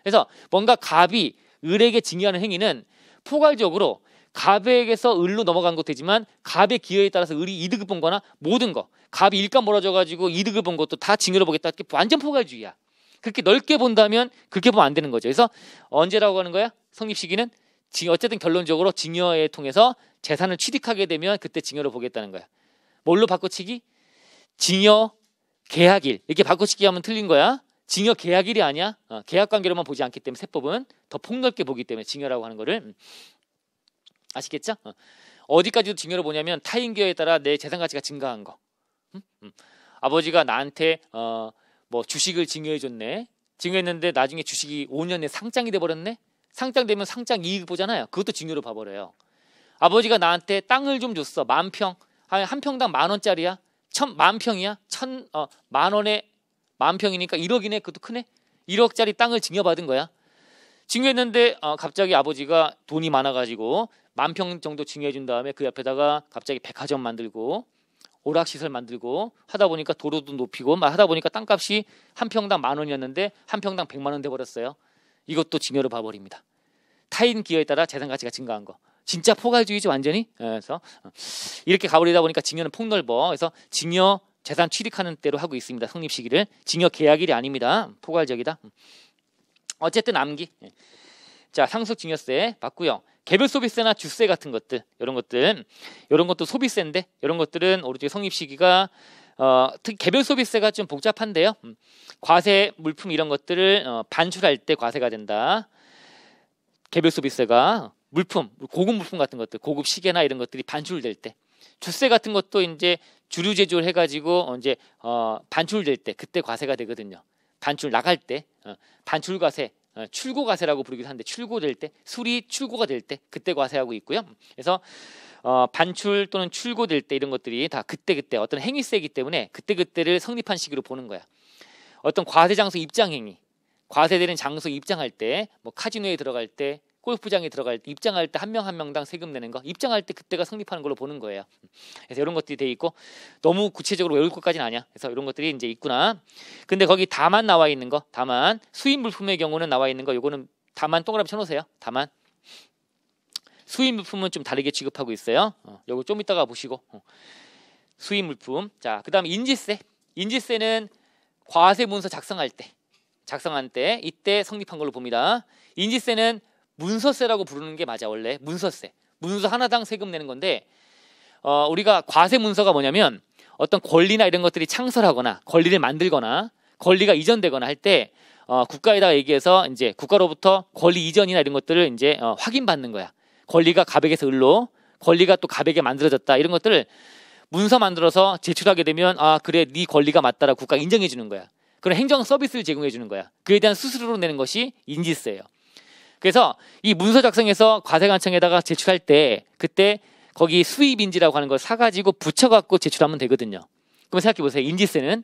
그래서 뭔가 갑이 을에게 증여하는 행위는 포괄적으로 갑에게서 을로 넘어간 것도 되지만 갑의 기여에 따라서 을이 이득을 본 거나 모든 거, 갑이 일감 몰아줘가지고 이득을 본 것도 다 징여로 보겠다. 완전 포괄주의야. 그렇게 넓게 본다면 그렇게 보면 안 되는 거죠. 그래서 언제라고 하는 거야? 성립 시기는 어쨌든 결론적으로 징여에 통해서 재산을 취득하게 되면 그때 징여로 보겠다는 거야. 뭘로 바꿔치기? 징여 계약일 이렇게 바꿔치기 하면 틀린 거야. 징여 계약일이 아니야. 계약관계로만 보지 않기 때문에 세법은 더 폭넓게 보기 때문에 징여라고 하는 거를 아시겠죠? 어디까지도 징여로 보냐면 타인 기여에 따라 내 재산 가치가 증가한 거. 아버지가 나한테 뭐 주식을 징여해 줬네. 징여했는데 나중에 주식이 5년에 상장이 돼 버렸네. 상장되면 상장 이익 보잖아요. 그것도 징여로 봐버려요. 아버지가 나한테 땅을 좀 줬어. 10,000평. 한 평당 10,000원짜리야. 10,000평이야. 10,000원에 10,000평이니까 1억이네. 그것도 크네. 1억짜리 땅을 징여받은 거야. 징여했는데 갑자기 아버지가 돈이 많아가지고 10,000평 정도 징여해 준 다음에 그 옆에다가 갑자기 백화점 만들고 오락시설 만들고 하다 보니까 도로도 높이고 막 하다 보니까 땅값이 한 평당 10,000원이었는데 한 평당 100만 원 돼버렸어요. 이것도 징여로 봐버립니다. 타인 기여에 따라 재산 가치가 증가한 거. 진짜 포괄주의지 완전히. 그래서 이렇게 가버리다 보니까 징여는 폭넓어. 그래서 징여 재산 취득하는 대로 하고 있습니다. 성립 시기를. 징여 계약일이 아닙니다. 포괄적이다. 어쨌든 암기. 자, 상속증여세 받고요. 개별 소비세나 주세 같은 것들, 이런 것도 소비세인데 이런 것들은 오른쪽에 성립 시기가 특히 개별 소비세가 좀 복잡한데요. 과세 물품 이런 것들을 반출할 때 과세가 된다. 개별 소비세가 물품, 고급 물품 같은 것들, 고급 시계나 이런 것들이 반출될 때, 주세 같은 것도 이제 주류 제조를 해가지고 이제 반출될 때 그때 과세가 되거든요. 반출 나갈 때 반출과세, 출고과세라고 부르기도 하는데 출고될 때, 술이 출고가 될 때 그때 과세하고 있고요. 그래서 반출 또는 출고될 때 이런 것들이 다 그때그때 어떤 행위세이기 때문에 그때그때를 성립한 시기로 보는 거야. 어떤 과세 장소 입장 행위, 과세되는 장소 입장할 때, 뭐 카지노에 들어갈 때, 골프장에 들어갈 때 입장할 때 한 명 한 명당 세금 내는 거, 입장할 때 그때가 성립하는 걸로 보는 거예요. 그래서 이런 것들이 돼 있고 너무 구체적으로 외울 것까지는 아니야. 그래서 이런 것들이 이제 있구나. 근데 거기 다만 나와 있는 거, 다만 수입 물품의 경우는 나와 있는 거, 요거는 다만 동그라미 쳐놓으세요. 다만 수입 물품은 좀 다르게 취급하고 있어요. 요거 좀 이따가 보시고 수입 물품. 자, 그다음에 인지세. 인지세는 과세 문서 작성할 때 이때 성립한 걸로 봅니다. 인지세는 문서세라고 부르는 게 맞아. 원래 문서세, 문서 하나당 세금 내는 건데 우리가 과세 문서가 뭐냐면 어떤 권리나 이런 것들이 창설하거나 권리를 만들거나 권리가 이전되거나 할 때 국가에다가 얘기해서 이제 국가로부터 권리 이전이나 이런 것들을 이제 확인받는 거야. 권리가 갑에게서 을로, 권리가 또 갑에게 만들어졌다, 이런 것들을 문서 만들어서 제출하게 되면 그래, 네 권리가 맞다라고 국가가 인정해 주는 거야. 그런 행정 서비스를 제공해 주는 거야. 그에 대한 수수료로 내는 것이 인지세예요. 그래서 이 문서 작성해서 과세관청에다가 제출할 때 그때 거기 수입인지라고 하는 걸 사가지고 붙여갖고 제출하면 되거든요. 그럼 생각해보세요. 인지세는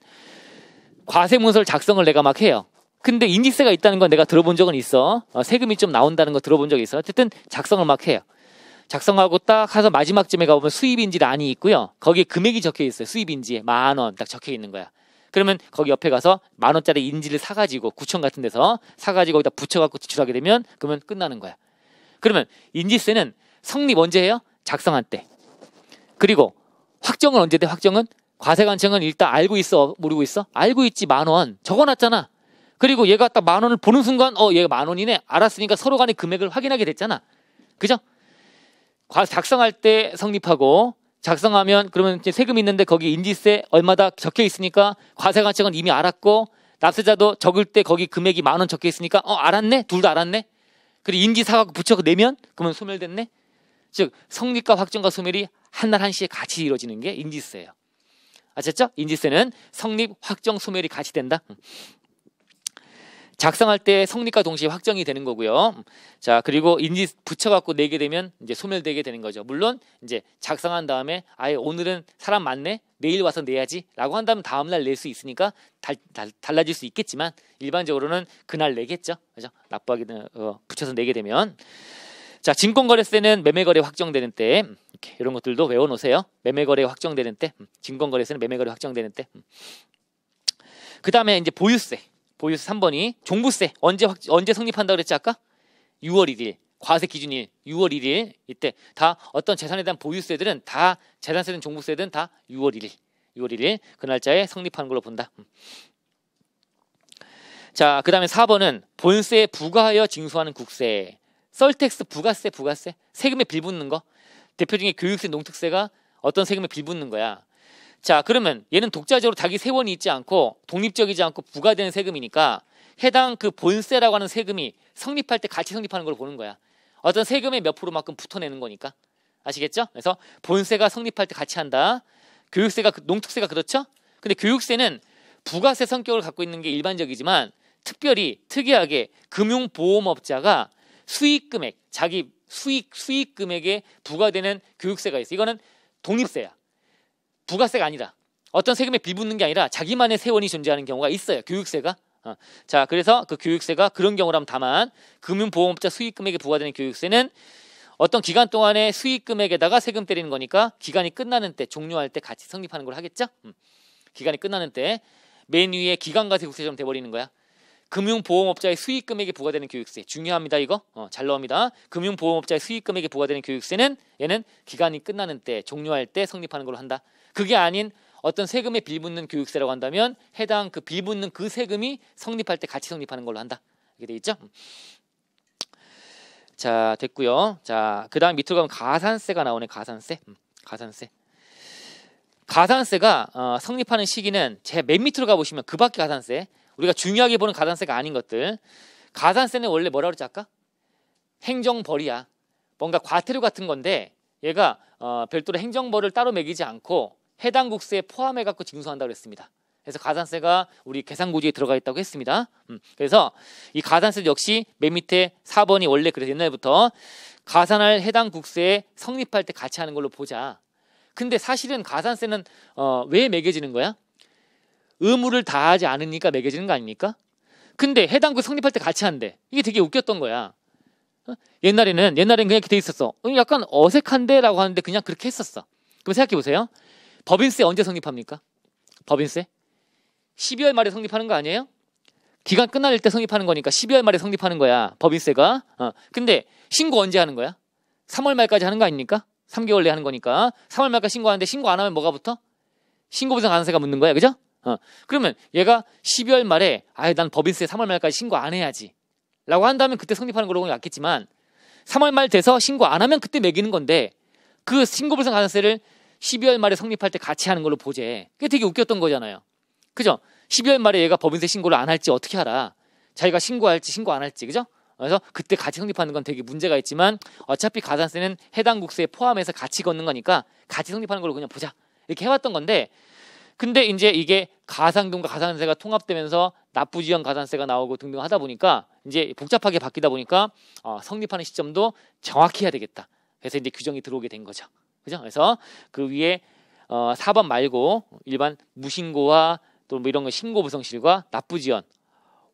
과세 문서를 작성을 내가 막 해요. 근데 인지세가 있다는 건 내가 들어본 적은 있어. 세금이 좀 나온다는 거 들어본 적이 있어. 어쨌든 작성을 막 해요. 작성하고 딱 해서 마지막쯤에 가보면 수입인지란이 있고요. 거기에 금액이 적혀 있어요. 수입인지에 10,000원 딱 적혀 있는 거야. 그러면 거기 옆에 가서 10,000원짜리 인지를 사가지고 구청 같은 데서 사가지고 거기다 붙여갖고 제출하게 되면 그러면 끝나는 거야. 그러면 인지세는 성립 언제 해요? 작성한 때. 그리고 확정은 언제 돼? 확정은 과세관청은 일단 알고 있어, 모르고 있어? 알고 있지. 10,000원 적어놨잖아. 그리고 얘가 딱 10,000원을 보는 순간 얘가 10,000원이네. 알았으니까 서로 간의 금액을 확인하게 됐잖아. 그죠? 작성할 때 성립하고, 작성하면 그러면 이제 세금 있는데 거기 인지세 얼마다 적혀 있으니까 과세관청은 이미 알았고, 납세자도 적을 때 거기 금액이 10,000원 적혀 있으니까 알았네? 둘 다 알았네? 그리고 인지 사갖고 붙여 내면 그러면 소멸됐네? 즉 성립과 확정과 소멸이 한날 한시에 같이 이루어지는 게 인지세예요. 아셨죠? 인지세는 성립, 확정, 소멸이 같이 된다. 작성할 때 성립과 동시에 확정이 되는 거고요. 자, 그리고 인지 붙여갖고 내게 되면 이제 소멸되게 되는 거죠. 물론 이제 작성한 다음에 아예 오늘은 사람 많네, 내일 와서 내야지라고 한다면 다음날 낼 수 있으니까 달라질 수 있겠지만 일반적으로는 그날 내겠죠. 그죠? 납부하게 붙여서 내게 되면. 자, 증권거래세는 매매거래 확정되는 때, 이렇게 이런 것들도 외워놓으세요. 매매거래 확정되는 때, 증권거래세는 매매거래 확정되는 때. 그 다음에 이제 보유세 3번이 종부세 언제 성립한다고 그랬지 아까? 6월 1일. 과세 기준일 6월 1일 이때 다 어떤 재산에 대한 보유세들은 다 재산세든 종부세든 다 6월 1일 그 날짜에 성립하는 걸로 본다. 자, 그 다음에 4번은 본세에 부과하여 징수하는 국세. 썰택스, 부가세 세금에 빌붙는 거. 대표 중에 교육세, 농특세가 어떤 세금에 빌붙는 거야. 자, 그러면 얘는 독자적으로 자기 세원이 있지 않고 독립적이지 않고 부과되는 세금이니까 해당 그 본세라고 하는 세금이 성립할 때 같이 성립하는 걸 보는 거야. 어떤 세금의 몇 프로만큼 붙어내는 거니까. 아시겠죠? 그래서 본세가 성립할 때 같이 한다. 교육세가, 농특세가 그렇죠? 근데 교육세는 부가세 성격을 갖고 있는 게 일반적이지만 특이하게 금융보험업자가 수익금액, 자기 수익금액에 부과되는 교육세가 있어. 이거는 독립세야. 부가세가 아니라 어떤 세금에 빌붙는 게 아니라 자기만의 세원이 존재하는 경우가 있어요. 교육세가. 자, 그래서 그 교육세가 그런 경우라면 다만 금융보험업자 수익금액에 부과되는 교육세는 어떤 기간 동안의 수익금액에다가 세금 때리는 거니까 기간이 끝나는 때, 종료할 때 같이 성립하는 걸 하겠죠? 기간이 끝나는 때 맨 위에 기간과세국세처럼 돼버리는 거야. 금융보험업자의 수익금액에 부과되는 교육세. 중요합니다, 이거. 잘 나옵니다. 금융보험업자의 수익금액에 부과되는 교육세는 얘는 기간이 끝나는 때, 종료할 때 성립하는 걸로 한다. 그게 아닌 어떤 세금에 빌붙는 교육세라고 한다면 해당 그 빌붙는 그 세금이 성립할 때 같이 성립하는 걸로 한다. 이게 돼 있죠? 자, 됐고요. 자, 그 다음 밑으로 가면 가산세가 나오네. 가산세가 성립하는 시기는 제 맨 밑으로 가보시면 그 밖에 가산세, 우리가 중요하게 보는 가산세가 아닌 것들. 가산세는 원래 뭐라 그랬지 아까? 행정벌이야. 뭔가 과태료 같은 건데 얘가 별도로 행정벌을 따로 매기지 않고 해당 국세에 포함해 갖고 징수한다고 그랬습니다. 그래서 가산세가 우리 계산구조에 들어가 있다고 했습니다. 그래서 이 가산세 역시 맨 밑에 4번이 원래 그래서 옛날부터 가산할 해당 국세에 성립할 때 같이 하는 걸로 보자. 근데 사실은 가산세는 왜 매겨지는 거야? 의무를 다하지 않으니까 매겨지는 거 아닙니까? 근데 해당 국 성립할 때 같이 한대. 이게 되게 웃겼던 거야. 옛날에는 그냥 이렇게 돼 있었어. 약간 어색한데 라고 하는데 그냥 그렇게 했었어. 그럼 생각해 보세요. 법인세 언제 성립합니까? 법인세 12월 말에 성립하는 거 아니에요? 기간 끝날 때 성립하는 거니까 12월 말에 성립하는 거야, 법인세가. 근데 신고 언제 하는 거야? 3월 말까지 하는 거 아닙니까? 3개월 내에 하는 거니까 3월 말까지 신고하는데 신고 안 하면 뭐가 붙어? 신고부상 가산세가 묻는 거야, 그죠? 그러면 얘가 12월 말에 난 법인세 3월 말까지 신고 안 해야지 라고 한다면 그때 성립하는 걸로 보면 낫겠지만 3월 말 돼서 신고 안 하면 그때 매기는 건데 그 신고부상 가산세를 12월 말에 성립할 때 같이 하는 걸로 보재. 그게 되게 웃겼던 거잖아요. 그죠? 12월 말에 얘가 법인세 신고를 안 할지 어떻게 알아? 자기가 신고할지 신고 안 할지, 그죠? 그래서 그때 같이 성립하는 건 되게 문제가 있지만 어차피 가산세는 해당 국세에 포함해서 같이 걷는 거니까 같이 성립하는 걸로 그냥 보자. 이렇게 해왔던 건데, 근데 이제 이게 가상등과 가산세가 통합되면서 납부지연 가산세가 나오고 등등 하다 보니까 이제 복잡하게 바뀌다 보니까 성립하는 시점도 정확히 해야 되겠다. 그래서 이제 규정이 들어오게 된 거죠. 그죠? 그래서 그 위에 4번 말고 일반 무신고와 또 뭐 이런 거 신고불성실과 납부지연,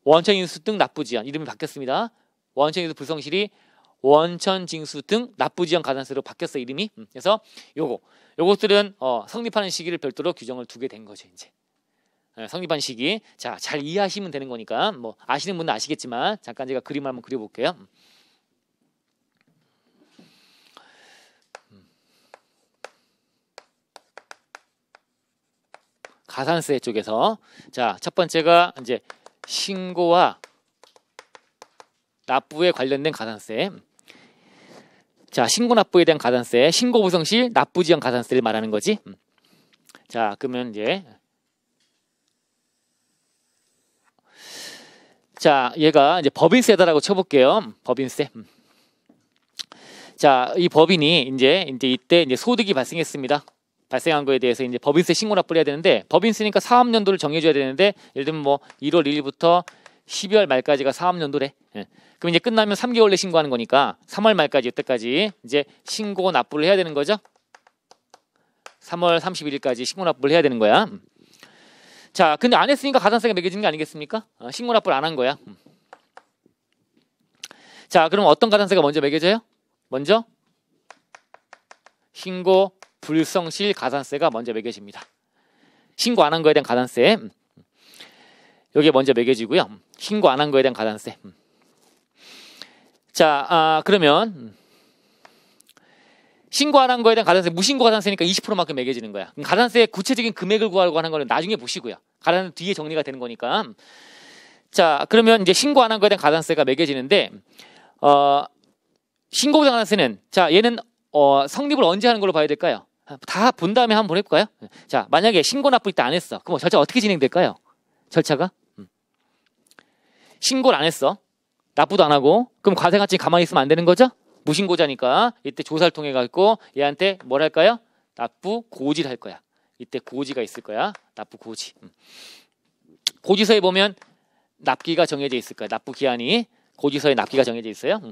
원천징수 등 납부지연 이름이 바뀌었습니다. 원천징수 불성실이 원천징수 등 납부지연 가산세로 바뀌었어, 이름이. 그래서 요것들은 성립하는 시기를 별도로 규정을 두게 된 거죠, 이제. 성립한 시기. 자, 잘 이해하시면 되는 거니까 뭐 아시는 분은 아시겠지만 잠깐 제가 그림을 한번 그려볼게요. 가산세 쪽에서 자, 첫 번째가 이제 신고와 납부에 관련된 가산세. 자, 신고 납부에 대한 가산세, 신고 부성실 납부지연 가산세를 말하는 거지. 자, 그러면 이제 자, 얘가 이제 법인세다라고 쳐볼게요. 법인세. 자, 이 법인이 이제 이때 이제 소득이 발생했습니다. 발생한 거에 대해서 이제 법인세 신고 납부를 해야 되는데, 법인세니까 사업연도를 정해줘야 되는데, 예를 들면 뭐 1월 1일부터 12월 말까지가 사업연도래. 그럼 이제 끝나면 3개월 내 신고하는 거니까 3월 말까지, 이때까지 이제 신고 납부를 해야 되는 거죠. 3월 31일까지 신고 납부를 해야 되는 거야. 자, 근데 안 했으니까 가산세가 매겨지는 게 아니겠습니까? 신고 납부를 안 한 거야. 자, 그럼 어떤 가산세가 먼저 매겨져요? 먼저 신고 불성실 가산세가 먼저 매겨집니다. 신고 안 한 거에 대한 가산세, 여기에 먼저 매겨지고요. 신고 안 한 거에 대한 가산세. 자, 그러면 신고 안 한 거에 대한 가산세, 무신고 가산세니까 20%만큼 매겨지는 거야. 그럼 가산세의 구체적인 금액을 구하려고 하는 거는 나중에 보시고요. 가산세 뒤에 정리가 되는 거니까. 자, 그러면 이제 신고 안 한 거에 대한 가산세가 매겨지는데, 신고 가산세는, 자, 얘는 성립을 언제 하는 걸로 봐야 될까요? 다 본 다음에 한번 보내볼까요? 자, 만약에 신고 납부 이때 안 했어. 그럼 절차 어떻게 진행될까요? 절차가? 신고를 안 했어. 납부도 안 하고. 그럼 과세관청이 가만히 있으면 안 되는 거죠? 무신고자니까 이때 조사를 통해 갖고 얘한테 뭘 할까요? 납부 고지를 할 거야. 이때 고지가 있을 거야. 납부 고지. 고지서에 보면 납기가 정해져 있을 거야. 납부 기한이 고지서에 납기가 정해져 있어요.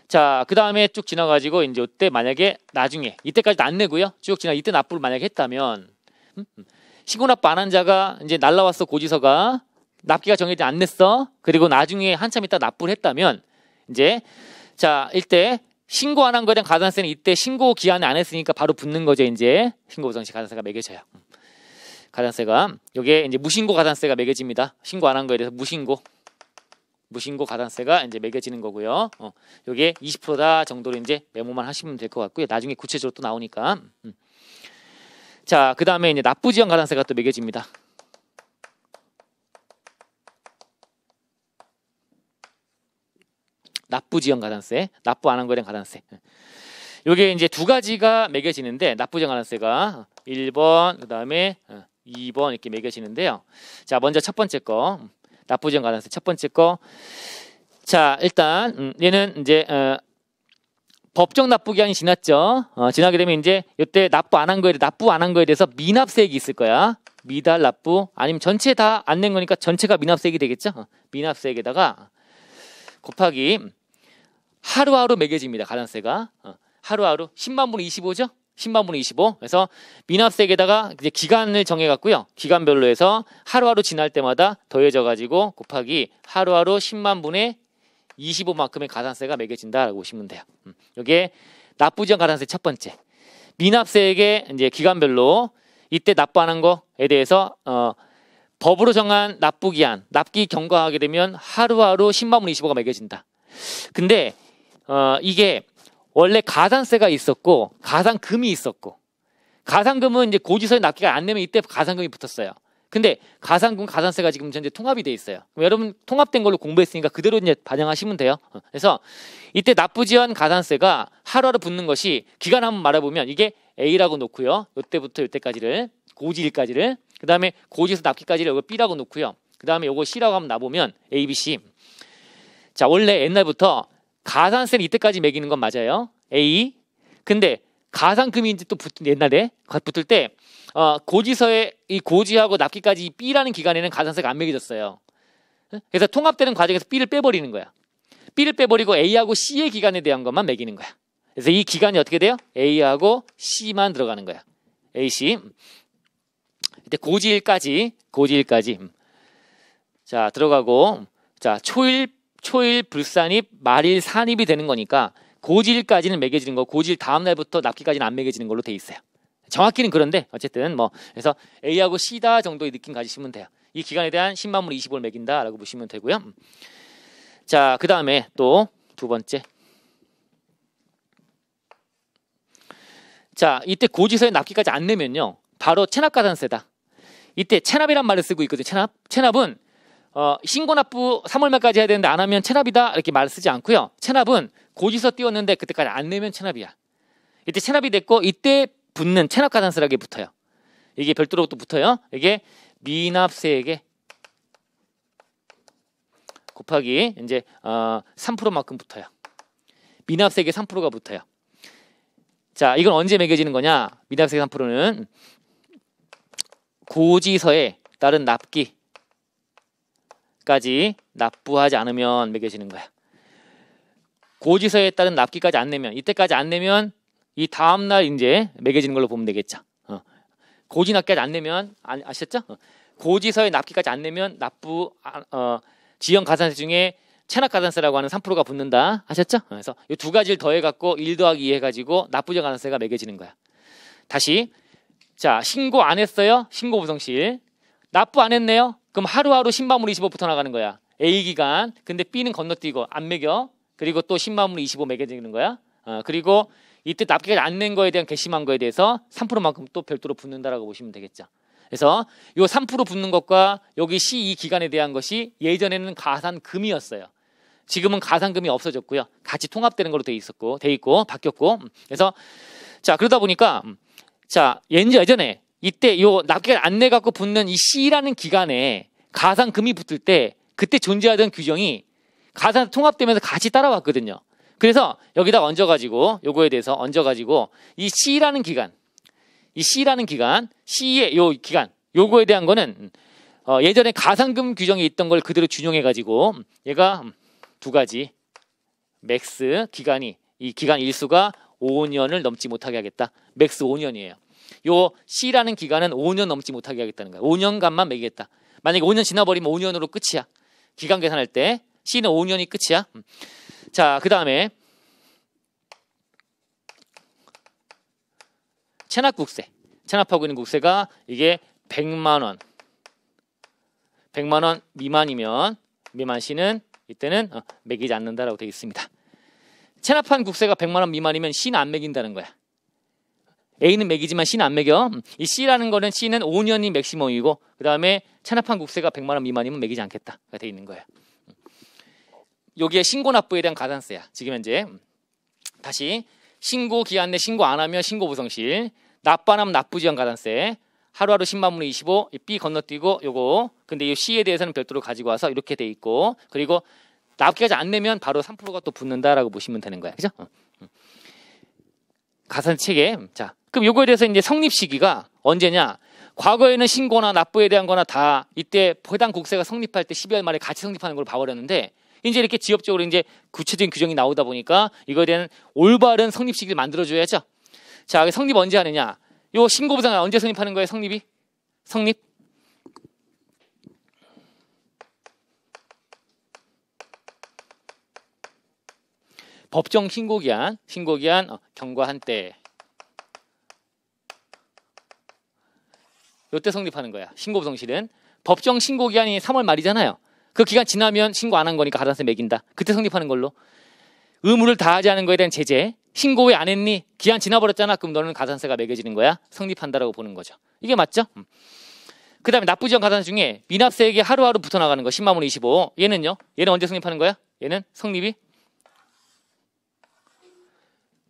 자, 그 다음에 쭉 지나가지고 이제 이때 만약에 나중에 이때까지 안 내고요. 쭉 지나 이때 납부를 만약에 했다면 신고 납부 안 한 자가 이제 날라왔어. 고지서가 납기가 정해져 안 냈어. 그리고 나중에 한참 있다 납부를 했다면 이제 자, 이때 신고 안 한 거에 대한 가산세는 이때 신고 기한에 안 했으니까 바로 붙는 거죠. 이제 신고 보상 시 가산세가 매겨져요. 가산세가 요게 이제 무신고 가산세가 매겨집니다. 신고 안 한 거에 대해서 무신고 가산세가 이제 매겨지는 거고요. 요게 20%다 정도로 이제 메모만 하시면 될 것 같고요. 나중에 구체적으로 또 나오니까. 자, 그 다음에 이제 납부 지연 가산세가 또 매겨집니다. 납부 지연 가산세, 납부 안 한 거에 대한 가산세. 요게 이제 두 가지가 매겨지는데 납부 지연 가산세가 1번, 그 다음에 2번 이렇게 매겨지는데요. 자, 먼저 첫 번째 거. 납부 지연 가산세 첫 번째 거. 자, 일단 얘는 이제 법정 납부 기한이 지났죠. 지나게 되면 이제 이때 납부 안 한 거에 대해서 미납세액이 있을 거야. 미달 납부 아니면 전체 다 안 낸 거니까 전체가 미납세액이 되겠죠. 미납세액에다가 곱하기 하루하루 매겨집니다. 가산세가 하루하루 10만 분의 25죠. 10만 분의 25. 그래서 미납세액에다가 이제 기간을 정해갖고요. 기간별로 해서 하루하루 지날 때마다 더해져 가지고 곱하기 하루하루 10만 분의 25만큼의 가산세가 매겨진다라고 보시면 돼요. 이게 납부 지연 가산세 첫 번째. 미납세액의 이제 기간별로 이때 납부 안 한 거에 대해서 법으로 정한 납부 기한, 납기 경과하게 되면 하루하루 10만 분의 25가 매겨진다. 근데 이게 원래 가산세가 있었고 가산금이 있었고 가산금은 이제 고지서에 납기가 안 내면 이때 가산금이 붙었어요. 근데 가산금, 가산세가 지금 현재 통합이 돼 있어요. 그럼 여러분 통합된 걸로 공부했으니까 그대로 이제 반영하시면 돼요. 그래서 이때 납부 지연 가산세가 하루하루 붙는 것이 기간 한번 말해보면 이게 A라고 놓고요. 이때부터 이때까지를 고지일까지를 그 다음에 고지에서 납기까지를 이거 B라고 놓고요. 그 다음에 이거 C라고 한번 놔보면 A, B, C. 자, 원래 옛날부터 가산세는 이때까지 매기는 건 맞아요. A. 근데 가산금이 이제 또 옛날에 붙을 때 고지서에 이 고지하고 납기까지 B라는 기간에는 가산세가 안 매겨졌어요. 그래서 통합되는 과정에서 B를 빼버리는 거야. B를 빼버리고 A하고 C의 기간에 대한 것만 매기는 거야. 그래서 이 기간이 어떻게 돼요? A하고 C만 들어가는 거야. A, C. 이때 고지일까지 자 들어가고 자 초일 불산입 말일 산입이 되는 거니까 고지일까지는 매겨지는 거 고지일 다음 날부터 납기까지는 안 매겨지는 걸로 돼 있어요. 정확히는 그런데 어쨌든 뭐 그래서 A하고 C다 정도의 느낌 가지시면 돼요. 이 기간에 대한 10만 분의 25를 매긴다라고 보시면 되고요. 자, 그 다음에 또 두 번째. 자, 이때 고지서에 납기까지 안 내면요. 바로 체납가산세다. 이때 체납이란 말을 쓰고 있거든요. 체납은 신고 납부 3월 말까지 해야 되는데 안 하면 체납이다 이렇게 말을 쓰지 않고요. 체납은 고지서 띄웠는데 그때까지 안 내면 체납이야. 이때 체납이 됐고 이때 붙는 체납가산세라게 붙어요. 이게 별도로 또 붙어요. 이게 미납세액에 곱하기 이제 3%만큼 붙어요. 미납세액에 3%가 붙어요. 자, 이건 언제 매겨지는 거냐? 미납세액 3%는 고지서에 따른 납기까지 납부하지 않으면 매겨지는 거야. 고지서에 따른 납기까지 안 내면 이때까지 안 내면 이 다음날 이제 매겨지는 걸로 보면 되겠죠. 고지 납기까지 안 내면 아셨죠? 고지서에 납기까지 안 내면 납부 지연 가산세 중에 체납가산세라고 하는 3%가 붙는다. 아셨죠? 그래서 이 두 가지를 더해갖고 1 더하기 2 해가지고 납부지연 가산세가 매겨지는 거야. 다시 자 신고 안 했어요. 신고 부성실 납부 안 했네요. 그럼 하루하루 10만 분의 25부터 나가는 거야. A 기간 근데 B는 건너뛰고 안 매겨. 그리고 또 10만분의 25 매겨지는 거야. 그리고 이때 납기까지 안 낸 거에 대한 괘씸한 거에 대해서 3%만큼 또 별도로 붙는다라고 보시면 되겠죠. 그래서 이 3% 붙는 것과 여기 C2 기간에 대한 것이 예전에는 가산금이었어요. 지금은 가산금이 없어졌고요. 같이 통합되는 걸로 돼 있고 바뀌었고. 그래서 자, 그러다 보니까 자, 예전에 이때 요 납기를 안 내 갖고 붙는 이 C라는 기간에 가산금이 붙을 때 그때 존재하던 규정이 가산 통합되면서 같이 따라왔거든요. 그래서 여기다 얹어가지고 요거에 대해서 얹어가지고 이 C라는 기간, C의 요 기간, 요거에 대한 거는 예전에 가산금 규정이 있던 걸 그대로 준용해가지고 얘가 두 가지 맥스 기간이 이 기간 일수가 5년을 넘지 못하게 하겠다. 맥스 5년이에요. 요 C라는 기간은 5년 넘지 못하게 하겠다는 거야. 5년간만 매기겠다. 만약에 5년 지나버리면 5년으로 끝이야. 기간 계산할 때 C는 5년이 끝이야. 자, 그 다음에 체납국세. 체납하고 있는 국세가 이게 100만 원 미만이면 미만 C는 이때는 매기지 않는다라고 되어 있습니다. 체납한 국세가 100만 원 미만이면 C는 안 매긴다는 거야. A는 매기지만 C는 안 매겨. 이 C라는 거는 C는 5년이 맥시멈이고 그 다음에 체납한 국세가 100만 원 미만이면 매기지 않겠다가 되어 있는 거예요. 여기에 신고납부에 대한 가산세야. 지금 현재 다시 신고 기한 내 신고 안 하면 신고 부성실, 납부 안 하면 납부지연 가산세, 하루하루 10만분의 25, B 건너뛰고 요거. 근데 이 C에 대해서는 별도로 가지고 와서 이렇게 돼 있고, 그리고 납기까지 안 내면 바로 3%가 또 붙는다라고 보시면 되는 거야. 그죠? 가산 체계. 자, 그럼 요거에 대해서 이제 성립 시기가 언제냐? 과거에는 신고나 납부에 대한 거나 다 이때 해당 국세가 성립할 때 12월 말에 같이 성립하는 걸 봐버렸는데, 이제 이렇게 지역적으로 이제 구체적인 규정이 나오다 보니까 이거에 대한 올바른 성립 시기를 만들어줘야죠. 자, 성립 언제 하느냐? 요 신고부상을 언제 성립하는 거예요? 성립. 법정 신고기한 경과한 때. 요때 성립하는 거야. 신고부성실은. 법정 신고기한이 3월 말이잖아요. 그 기간 지나면 신고 안 한 거니까 가산세 매긴다. 그때 성립하는 걸로. 의무를 다하지 않은 거에 대한 제재. 신고 왜 안 했니? 기한 지나버렸잖아. 그럼 너는 가산세가 매겨지는 거야. 성립한다라고 보는 거죠. 이게 맞죠? 그 다음에 납부지연 가산 중에 미납세액이 하루하루 붙어나가는 거 10만분의 25. 얘는 언제 성립하는 거야? 얘는 성립이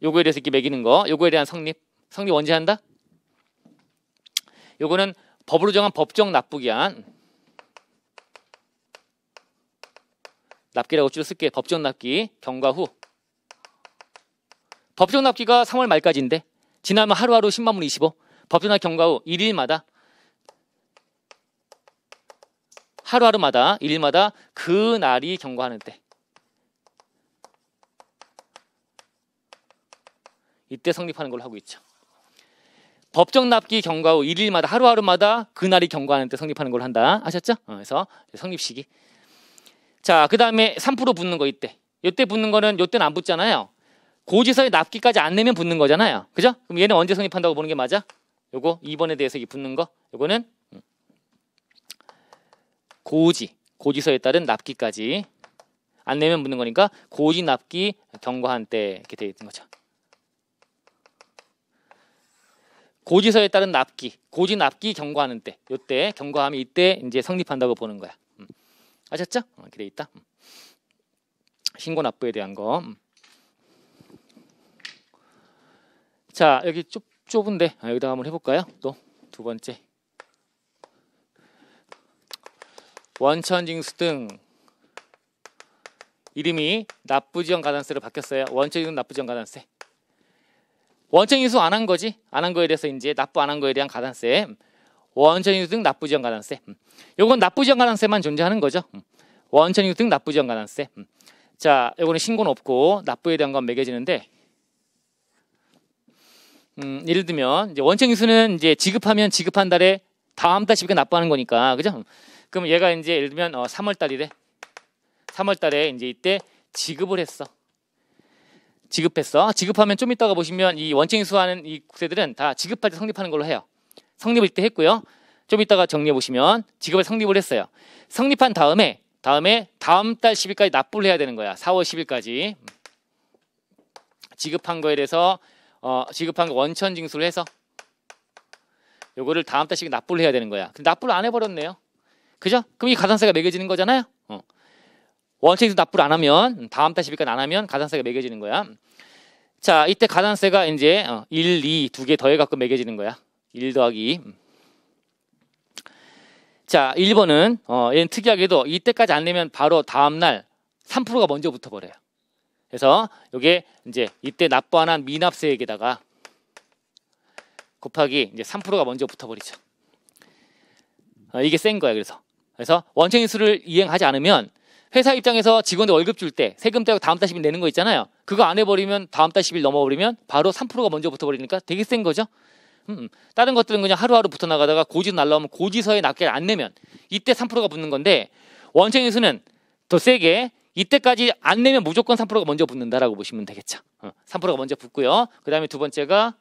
요거에 대해서 이렇게 매기는 거. 요거에 대한 성립 언제 한다? 요거는 법으로 정한 법정 납부기한. 납기라고 줄여 쓸게. 법정 납기 경과 후. 법정 납기가 3월 말까지인데 지나면 하루하루 10만분의 25. 법정 납기 경과 후 1일마다 하루하루마다 1일마다 그 날이 경과하는 때. 이때 성립하는 걸로 하고 있죠. 법정 납기 경과 후 1일마다 하루하루마다 그 날이 경과하는 때 성립하는 걸로 한다. 아셨죠? 그래서 성립 시기. 자, 그 다음에 3% 붙는 거 이때 붙는 거는 요때는 안 붙잖아요. 고지서에 납기까지 안 내면 붙는 거잖아요. 그죠? 그럼 얘는 언제 성립한다고 보는 게 맞아? 요거 2번에 대해서 이게 붙는 거. 요거는 고지서에 따른 납기까지 안 내면 붙는 거니까 고지 납기 경과한 때 이렇게 되어 있는 거죠. 고지서에 따른 고지 납기 경과하는 때, 요때 경과하면 이때 이제 성립한다고 보는 거야. 아셨죠? 이렇게 돼 있다. 신고 납부에 대한 거. 자, 여기 좁은데 여기다가 한번 해볼까요? 또 두 번째. 원천징수 등 이름이 납부지연 가산세로 바뀌었어요. 원천징수 납부지연 가산세. 원천징수 안 한 거지? 안 한 거에 대해서 이제 납부 안 한 거에 대한 가산세. 원천징수 등 납부지연 가산세. 요건 납부지연 가산세만 존재하는 거죠. 원천징수 등 납부지연 가산세. 자, 요거는 신고는 없고 납부에 대한 건 매겨지는데, 예를 들면 이제 원천징수는 이제 지급하면 지급한 달에 다음 달 10일에 납부하는 거니까, 그죠? 그럼 얘가 이제 예를 들면 3월 달이래. 3월 달에 이제 이때 지급을 했어. 지급하면 좀 이따가 보시면 이 원천징수하는 이 국세들은 다 지급할 때 성립하는 걸로 해요. 성립을 때 했고요. 좀 이따가 정리해 보시면 지급을 성립을 했어요. 성립한 다음에 다음에 다음 달 10일까지 납부를 해야 되는 거야. 4월 10일까지. 지급한 거에 대해서 지급한 거 원천 징수를 해서 요거를 다음 달 10일 납부를 해야 되는 거야. 근데 납부를 안 해버렸네요. 그죠? 그럼 이 가산세가 매겨지는 거잖아요. 원천 징수 납부를 안 하면 다음 달 10일까지 안 하면 가산세가 매겨지는 거야. 자, 이때 가산세가 이제 1, 2 두 개 더해갖고 매겨지는 거야. 1 더하기. 자, 1번은 얘는 특이하게도 이때까지 안 내면 바로 다음날 3%가 먼저 붙어버려요. 그래서 이게 이제 이때 납부 안 한 미납세액에다가 곱하기 이제 3%가 먼저 붙어버리죠. 이게 센 거야. 그래서 원천 징수를 이행하지 않으면 회사 입장에서 직원들 월급 줄 때 세금 떼고 다음 달 10일 내는 거 있잖아요. 그거 안 해버리면 다음 달 10일 넘어버리면 바로 3%가 먼저 붙어버리니까 되게 센 거죠. 다른 것들은 그냥 하루하루 붙어 나가다가 고지 날라오면 고지서에 납기를 안 내면 이때 3%가 붙는 건데 원천 징수는 더 세게 이때까지 안 내면 무조건 3%가 먼저 붙는다라고 보시면 되겠죠. 3%가 먼저 붙고요. 그 다음에 두 번째가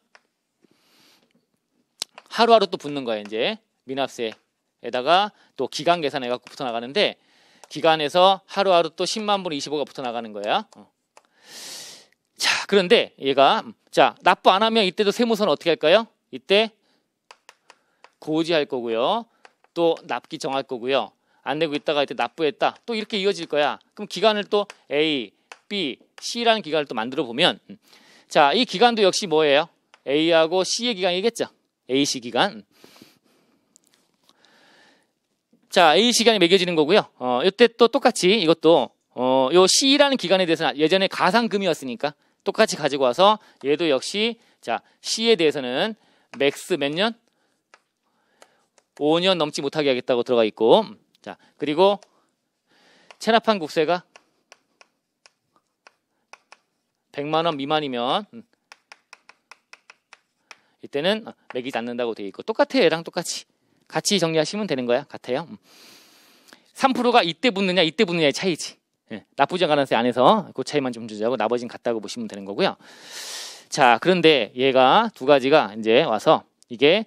하루하루 또 붙는 거예요. 이제 미납세에다가 또 기간 계산해갖고 붙어 나가는데 기간에서 하루하루 또 10만 분의 25가 붙어 나가는 거야. 자, 그런데 얘가 자 납부 안 하면 이때도 세무서는 어떻게 할까요? 이때 고지할 거고요. 또 납기 정할 거고요. 안 내고 있다가 이때 납부했다. 또 이렇게 이어질 거야. 그럼 기간을 또 A, B, C라는 기간을 또 만들어 보면 자, 이 기간도 역시 뭐예요? A하고 C의 기간이겠죠. AC 기간. 자, A 시간이 매겨지는 거고요. 이때 또 똑같이 이것도 요 C라는 기간에 대해서는 예전에 가상금이었으니까 똑같이 가지고 와서 얘도 역시 자, C에 대해서는 맥스 몇 년? 5년 넘지 못하게 하겠다고 들어가 있고 자, 그리고 체납한 국세가 100만 원 미만이면 이때는 매기지 않는다고 되어 있고 똑같아요. 얘랑 똑같이 같이 정리하시면 되는 거야. 같아요. 3%가 이때 붙느냐 이때 붙느냐의 차이지. 납부자 가산세 안에서 그 차이만 좀 주자고 나머지는 같다고 보시면 되는 거고요. 자, 그런데 얘가 두 가지가 이제 와서 이게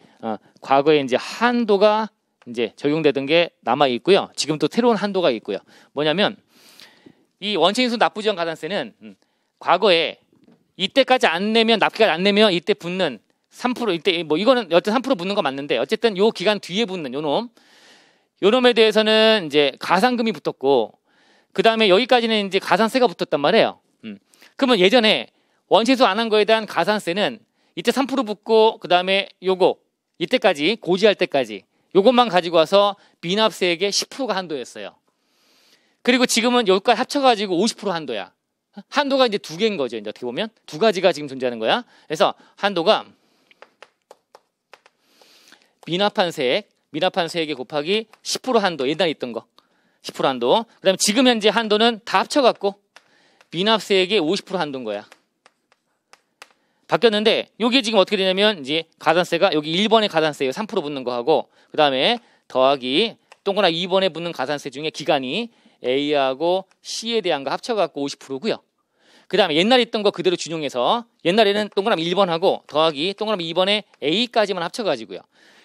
과거에 이제 한도가 이제 적용되던 게 남아 있고요. 지금 또 새로운 한도가 있고요. 뭐냐면 이 원천 징수 납부지원 가산세는 과거에 이때까지 안 내면 납기가 안 내면 이때 붙는 3% 이때 뭐 이거는 여튼 3% 붙는 거 맞는데 어쨌든 요 기간 뒤에 붙는 요놈에 대해서는 이제 가상금이 붙었고 그 다음에 여기까지는 이제 가산세가 붙었단 말이에요. 그러면 예전에 원천 징수 안 한 거에 대한 가산세는 이때 3% 붙고 그 다음에 요거 이때까지 고지할 때까지 요것만 가지고 와서 미납세액의 10%가 한도였어요. 그리고 지금은 여기까지 합쳐가지고 50% 한도야. 한도가 이제 두 개인 거죠. 이제 어떻게 보면 두 가지가 지금 존재하는 거야. 그래서 한도가 미납한 세액에 곱하기 10% 한도 옛날에 있던 거 10% 한도. 그다음에 지금 현재 한도는 다 합쳐갖고 미납세액의 50% 한도인 거야. 바뀌었는데 이게 지금 어떻게 되냐면 이제 가산세가 여기 1번에 가산세예요. 3% 붙는 거 하고 그다음에 더하기 동그라미 2번에 붙는 가산세 중에 기간이 A하고 C에 대한 거 합쳐갖고 50%고요. 그다음에 옛날에 있던 거 그대로 준용해서 옛날에는 동그라미 1번하고 더하기 동그라미 2번에 A까지만 합쳐가지고요.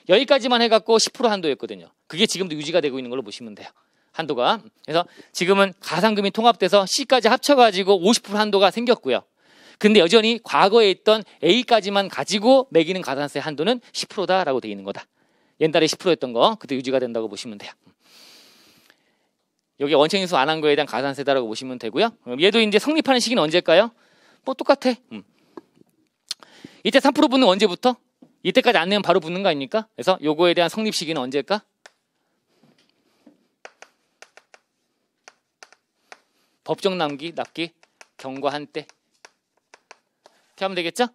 여기까지만 해갖고 10% 한도였거든요. 그게 지금도 유지가 되고 있는 걸로 보시면 돼요. 한도가. 그래서 지금은 가상금이 통합돼서 C까지 합쳐가지고 50% 한도가 생겼고요. 근데 여전히 과거에 있던 A까지만 가지고 매기는 가산세 한도는 10%다라고 되어 있는 거다. 옛날에 10%였던 거 그때 유지가 된다고 보시면 돼요. 여기 원천 징수 안 한 거에 대한 가산세다라고 보시면 되고요. 얘도 이제 성립하는 시기는 언제일까요? 뭐 똑같아. 이때 3% 붙는 언제부터? 이때까지 안 내면 바로 붙는 거 아닙니까? 그래서 요거에 대한 성립 시기는 언제일까? 법정 납기 경과한 때. 이렇게 하면 되겠죠?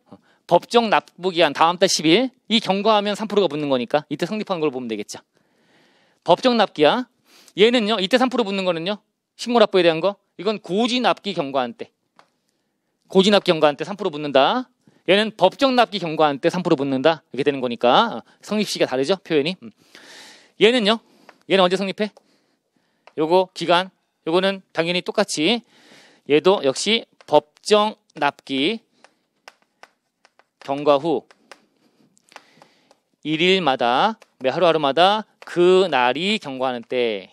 법정 납부기한 다음 달 10일 이 경과하면 3%가 붙는 거니까 이때 성립한 걸 보면 되겠죠. 법정 납기야. 얘는요. 이때 3% 붙는 거는요. 신고 납부에 대한 거. 이건 고지 납기 경과한 때. 고지 납기 경과한 때 3% 붙는다. 얘는 법정 납기 경과한 때 3% 붙는다. 이렇게 되는 거니까 성립 시기가 다르죠. 표현이. 얘는요. 얘는 언제 성립해? 요거 기간. 요거는 당연히 똑같이 얘도 역시 법정 납기 경과 후 1일마다 매 하루하루마다 그 날이 경과하는 때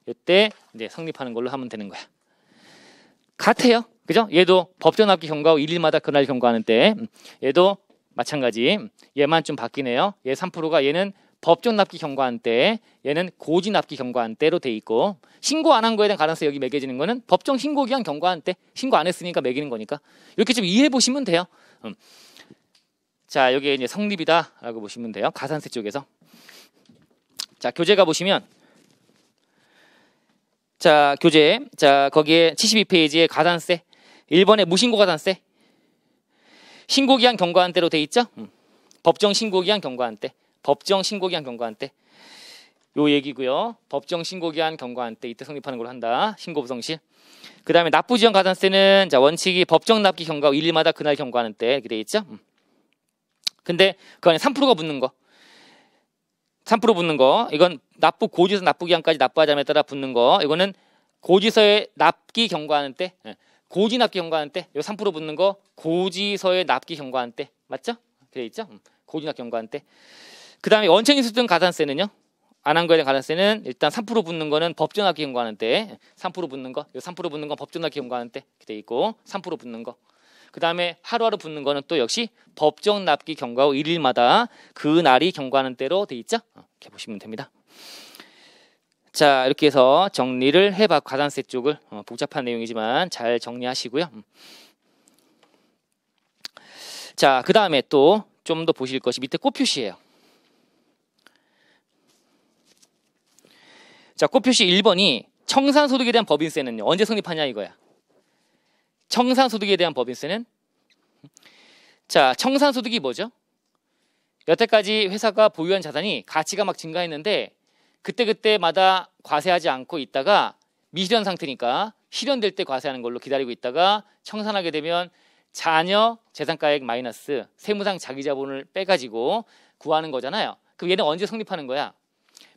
이때 이제 성립하는 걸로 하면 되는 거야. 같아요. 그죠? 얘도 법정 납기 경과하고 일일마다 그날 경과하는 때 얘도 마찬가지. 얘만 좀 바뀌네요. 얘 3%가 얘는 법정 납기 경과한 때, 얘는 고지 납기 경과한 때로 돼 있고, 신고 안 한 거에 대한 가능성이 여기 매겨지는 거는 법정 신고 기한 경과한 때, 신고 안 했으니까 매기는 거니까 이렇게 좀 이해해 보시면 돼요. 자, 여기에 이제 성립이다라고 보시면 돼요. 가산세 쪽에서. 자, 교재 가 보시면, 자, 교재, 자, 거기에 72페이지에 가산세, 1번에 무신고 가산세, 신고기한 경과한 때로 돼 있죠. 법정 신고기한 경과한 때, 법정 신고기한 경과한 때, 요 얘기고요. 법정 신고기한 경과한 때 이때 성립하는 걸로 한다. 신고 부성실. 그 다음에 납부지연 가산세는 자 원칙이 법정 납기 경과 일일마다 그날 경과하는 때 이렇게 돼 있죠. 근데 그 안에 3%가 붙는 거, 3% 붙는 거, 이건 납부 고지서 납부 기한까지 납부하자에 따라 붙는 거. 이거는 고지서에 납기 경과하는 때, 고지 납기 경과하는 때, 요 3% 붙는 거 고지서에 납기 경과하는 때 맞죠? 그래 있죠? 고지 납기 경과하는 때. 그 다음에 원천인수 등 가산세는요. 안 한 거에 대한 가산세는 일단 3% 붙는 거는 법정 납기 경과하는 때, 3% 붙는 거, 요 3% 붙는 건 법정 납기 경과하는 때 이렇게 돼 있고 3% 붙는 거. 그 다음에 하루하루 붙는 거는 또 역시 법정 납기 경과 후 일일마다 그 날이 경과하는 때로 돼 있죠. 이렇게 보시면 됩니다. 자, 이렇게 해서 정리를 해봐. 가산세 쪽을 복잡한 내용이지만 잘 정리하시고요. 자, 그 다음에 또 좀 더 보실 것이 밑에 꽃표시예요. 자, 꽃표시 1번이 청산소득에 대한 법인세는요. 언제 성립하냐 이거야. 청산소득에 대한 법인세는 자, 청산소득이 뭐죠? 여태까지 회사가 보유한 자산이 가치가 막 증가했는데 그때마다 과세하지 않고 있다가 미실현 상태니까 실현될 때 과세하는 걸로 기다리고 있다가 청산하게 되면 자녀 재산가액 마이너스 세무상 자기자본을 빼가지고 구하는 거잖아요. 그럼 얘는 언제 성립하는 거야?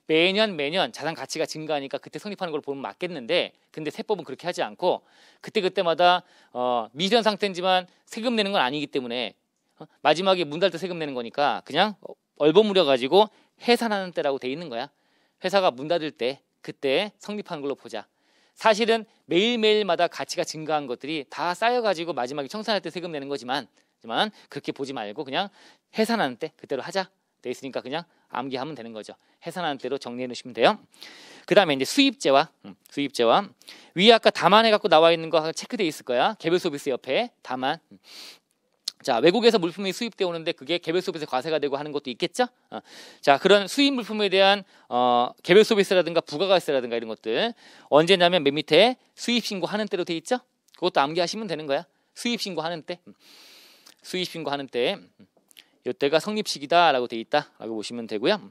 매년 자산 가치가 증가하니까 그때 성립하는 걸 보면 맞겠는데 근데 세법은 그렇게 하지 않고 그때마다 미실현 상태지만 세금 내는 건 아니기 때문에 마지막에 문 닫을 때 세금 내는 거니까 그냥 얼버무려 가지고 해산하는 때라고 돼 있는 거야. 회사가 문 닫을 때 그때 성립하는 걸로 보자. 사실은 매일매일마다 가치가 증가한 것들이 다 쌓여가지고 마지막에 청산할 때 세금 내는 거지만 그렇게 보지 말고 그냥 해산하는 때 그때로 하자 돼 있으니까 그냥 암기하면 되는 거죠. 해산하는 때로 정리해 놓으시면 돼요. 그 다음에 이제 수입제와 위에 아까 다만해 갖고 나와 있는 거 체크돼 있을 거야. 개별 서비스 옆에 다만. 자, 외국에서 물품이 수입되어 오는데 그게 개별 서비스 과세가 되고 하는 것도 있겠죠? 자, 그런 수입 물품에 대한 개별 서비스라든가 부가가세라든가 이런 것들 언제냐면 맨 밑에 수입 신고하는 때로 돼 있죠? 그것도 암기하시면 되는 거야. 수입 신고하는 때. 수입 신고하는 때 이때가 성립식이다라고 돼 있다라고 보시면 되고요.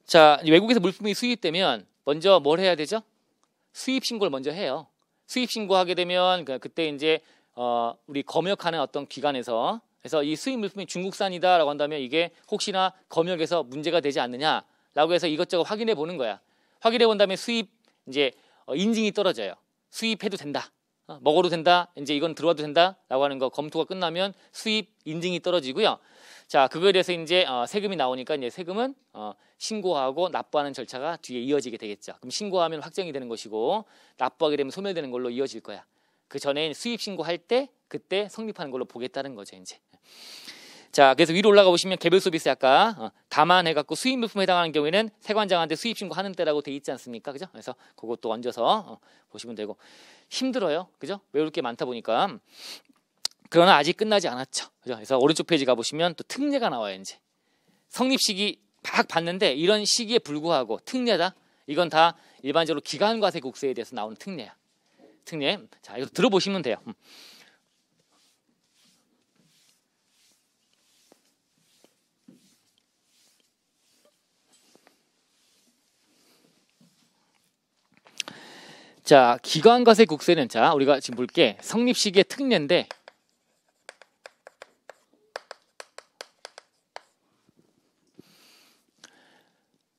자, 외국에서 물품이 수입되면 먼저 뭘 해야 되죠? 수입 신고를 먼저 해요. 수입 신고하게 되면 그때 이제 우리 검역하는 어떤 기관에서 그래서 이 수입 물품이 중국산이다라고 한다면 이게 혹시나 검역에서 문제가 되지 않느냐라고 해서 이것저것 확인해 보는 거야. 확인해 본 다음에 수입 이제 인증이 떨어져요. 수입해도 된다. 먹어도 된다. 이제 이건 들어와도 된다라고 하는 거 검토가 끝나면 수입 인증이 떨어지고요. 자, 그거에 대해서 이제 세금이 나오니까 이제 세금은 신고하고 납부하는 절차가 뒤에 이어지게 되겠죠. 그럼 신고하면 확정이 되는 것이고 납부하게 되면 소멸되는 걸로 이어질 거야. 그 전에 수입 신고할 때 그때 성립하는 걸로 보겠다는 거죠, 이제. 자, 그래서 위로 올라가 보시면 개별 서비스 아까 다만 해갖고 수입 물품에 해당하는 경우에는 세관장한테 수입 신고하는 때라고 돼 있지 않습니까, 그죠? 그래서 그것도 얹어서 보시면 되고 힘들어요, 그죠? 외울 게 많다 보니까. 그러나 아직 끝나지 않았죠, 그죠? 그래서 오른쪽 페이지 가 보시면 또 특례가 나와요, 이제. 성립 시기 막 봤는데 이런 시기에 불구하고 특례다. 이건 다 일반적으로 기간과세국세에 대해서 나오는 특례야. 특례. 자, 이거 들어보시면 돼요. 자, 기간과세국세는 자, 우리가 지금 볼게 성립 시기의 특례인데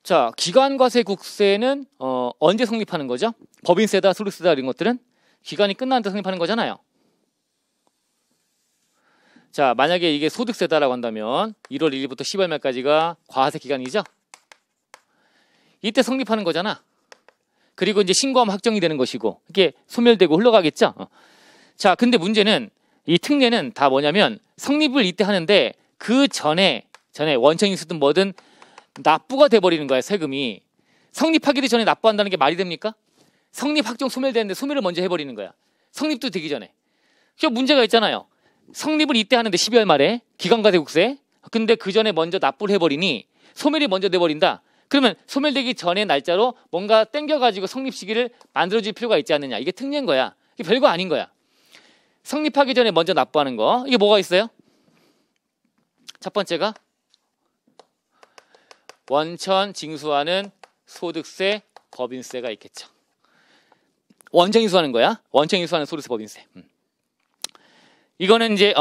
자, 기간과세국세는 언제 성립하는 거죠? 법인세다, 소득세다 이런 것들은 기간이 끝난 데 성립하는 거잖아요. 자, 만약에 이게 소득세다라고 한다면 1월 1일부터 10월 말까지가 과세 기간이죠. 이때 성립하는 거잖아. 그리고 이제 신고하면 확정이 되는 것이고 이게 소멸되고 흘러가겠죠. 자, 근데 문제는 이 특례는 다 뭐냐면 성립을 이때 하는데 그 전에 원청인수든 뭐든 납부가 돼버리는 거야. 세금이 성립하기도 전에 납부한다는 게 말이 됩니까? 성립 확정 소멸되는데 소멸을 먼저 해버리는 거야. 성립도 되기 전에. 저 문제가 있잖아요. 성립을 이때 하는데 12월 말에 기관과세국세. 근데 그 전에 먼저 납부를 해버리니 소멸이 먼저 돼버린다. 그러면 소멸되기 전의 날짜로 뭔가 땡겨가지고 성립 시기를 만들어줄 필요가 있지 않느냐. 이게 특례인 거야. 이게 별거 아닌 거야. 성립하기 전에 먼저 납부하는 거. 이게 뭐가 있어요? 첫 번째가 원천 징수하는 소득세, 법인세가 있겠죠. 원천 징수하는 거야. 원천 징수하는 소득세, 법인세. 이거는 이제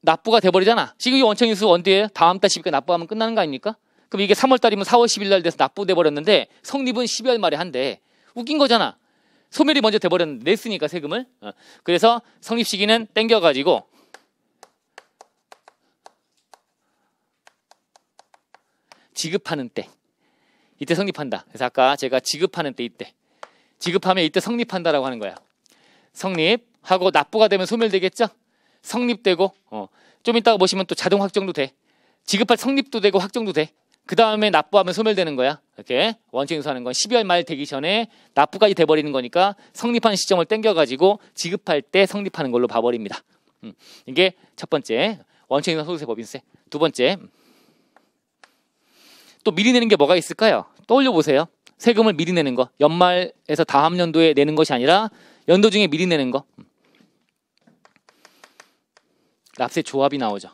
납부가 돼버리잖아. 지금 이 원천 징수 언제예요? 다음 달 10일까지 납부하면 끝나는 거 아닙니까? 그럼 이게 3월 달이면 4월 10일 날 돼서 납부돼 버렸는데 성립은 12월 말에 한대. 웃긴 거잖아. 소멸이 먼저 돼버렸는데 냈으니까 세금을. 그래서 성립 시기는 땡겨가지고 지급하는 때 이때 성립한다. 그래서 아까 제가 지급하는 때 이때 지급하면 이때 성립한다라고 하는 거야. 성립하고 납부가 되면 소멸되겠죠? 성립되고 좀 이따가 보시면 또 자동 확정도 돼. 지급할 성립도 되고 확정도 돼. 그 다음에 납부하면 소멸되는 거야. 이렇게 원천 징수하는 건 12월 말 되기 전에 납부까지 돼버리는 거니까 성립하는 시점을 땡겨가지고 지급할 때 성립하는 걸로 봐버립니다. 이게 첫 번째 원천 징수 소득세 법인세. 두 번째 또 미리 내는 게 뭐가 있을까요? 떠올려 보세요. 세금을 미리 내는 거. 연말에서 다음 연도에 내는 것이 아니라 연도 중에 미리 내는 거. 납세 조합이 나오죠.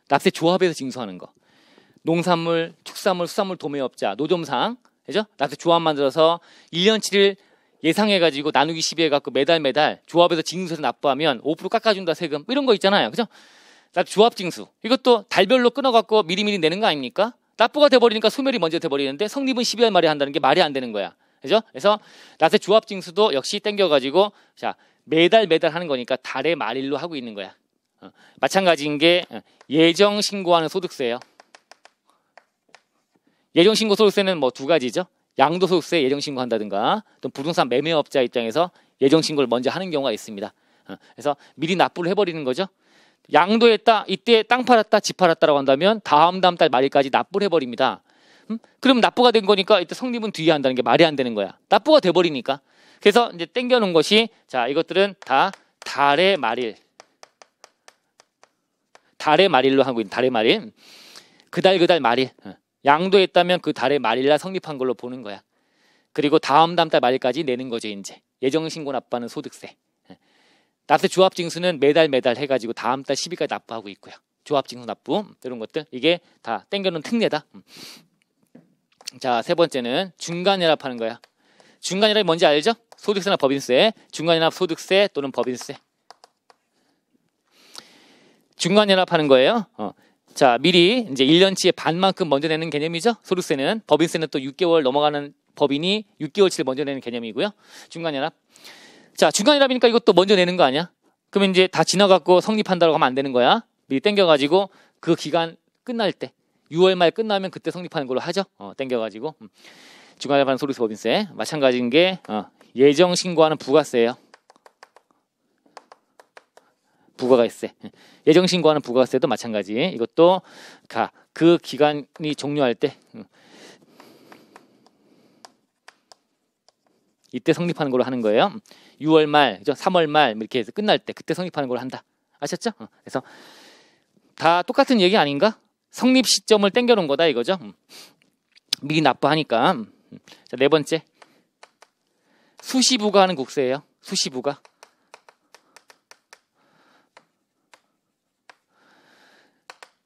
납세 조합에서 징수하는 거. 농산물, 축산물, 수산물 도매업자, 노점상, 그죠? 납세 조합 만들어서 1년치를 예상해가지고 나누기 12 해갖고 매달 조합에서 징수해서 납부하면 5% 깎아준다 세금. 이런 거 있잖아요. 그죠? 납세 조합 징수. 이것도 달별로 끊어갖고 미리미리 내는 거 아닙니까? 납부가 돼버리니까 소멸이 먼저 돼버리는데 성립은 12월 말에 한다는 게 말이 안 되는 거야. 그죠? 그래서 납세 조합 징수도 역시 땡겨가지고 자 매달 하는 거니까 달의 말일로 하고 있는 거야. 마찬가지인 게 예정 신고하는 소득세예요. 예정 신고 소득세는 뭐 두 가지죠. 양도소득세 예정 신고한다든가 또 부동산 매매업자 입장에서 예정 신고를 먼저 하는 경우가 있습니다. 그래서 미리 납부를 해버리는 거죠. 양도했다, 이때 땅 팔았다, 집 팔았다라고 한다면 다음 달 말일까지 납부를 해버립니다. 그럼 납부가 된 거니까 이때 성립은 뒤에 한다는 게 말이 안 되는 거야. 납부가 돼버리니까. 그래서 이제 땡겨놓은 것이 자 이것들은 다 달의 말일. 달의 말일로 하고 있는 달의 말일. 그 달 말일. 양도했다면 그 달의 말일날 성립한 걸로 보는 거야. 그리고 다음 달 말일까지 내는 거죠 이제. 예정신고 납부하는 소득세. 납세 조합징수는 매달 해가지고 다음 달 10일까지 납부하고 있고요. 조합징수 납부 이런 것들 이게 다 땡겨놓은 특례다. 자, 세 번째는 중간연합하는 거야. 중간연합이 뭔지 알죠? 소득세나 법인세, 중간연합 소득세 또는 법인세. 중간연합하는 거예요. 자, 미리 이제 1년치의 반만큼 먼저 내는 개념이죠. 소득세는 법인세는 또 6개월 넘어가는 법인이 6개월치를 먼저 내는 개념이고요. 중간연합. 자, 중간연합이니까 이것도 먼저 내는 거 아니야? 그러면 이제 다 지나갖고 성립한다고 하면 안 되는 거야. 미리 땡겨가지고 그 기간 끝날 때 6월 말 끝나면 그때 성립하는 걸로 하죠. 땡겨가지고 중간연합하는 소득세 법인세. 마찬가지인 게 예정 신고하는 부가세예요. 부가가세. 예정 신고하는 부가세도 마찬가지. 이것도 그 기간이 종료할 때 이때 성립하는 걸로 하는 거예요. 6월 말, 3월 말 이렇게 해서 끝날 때 그때 성립하는 걸로 한다. 아셨죠? 그래서 다 똑같은 얘기 아닌가? 성립 시점을 땡겨놓은 거다 이거죠. 미리 납부하니까. 자, 네 번째. 수시부가하는 국세예요. 수시부가.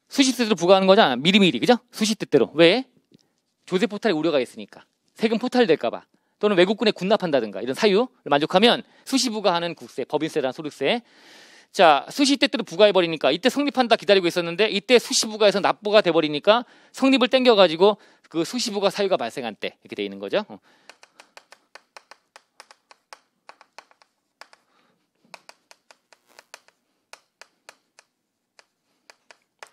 수시 뜻대로 부과하는 거잖아. 미리미리. 그죠? 수시 뜻대로. 왜? 조세 포탈 우려가 있으니까. 세금 포탈 될까봐. 또는 외국군에 군납한다든가 이런 사유를 만족하면 수시 부과하는 국세, 법인세라는 소득세. 자, 수시 뜻대로 부과해버리니까 이때 성립한다 기다리고 있었는데 이때 수시 부과해서 납부가 돼버리니까 성립을 땡겨가지고 그 수시 부과 사유가 발생한 때 이렇게 돼 있는 거죠.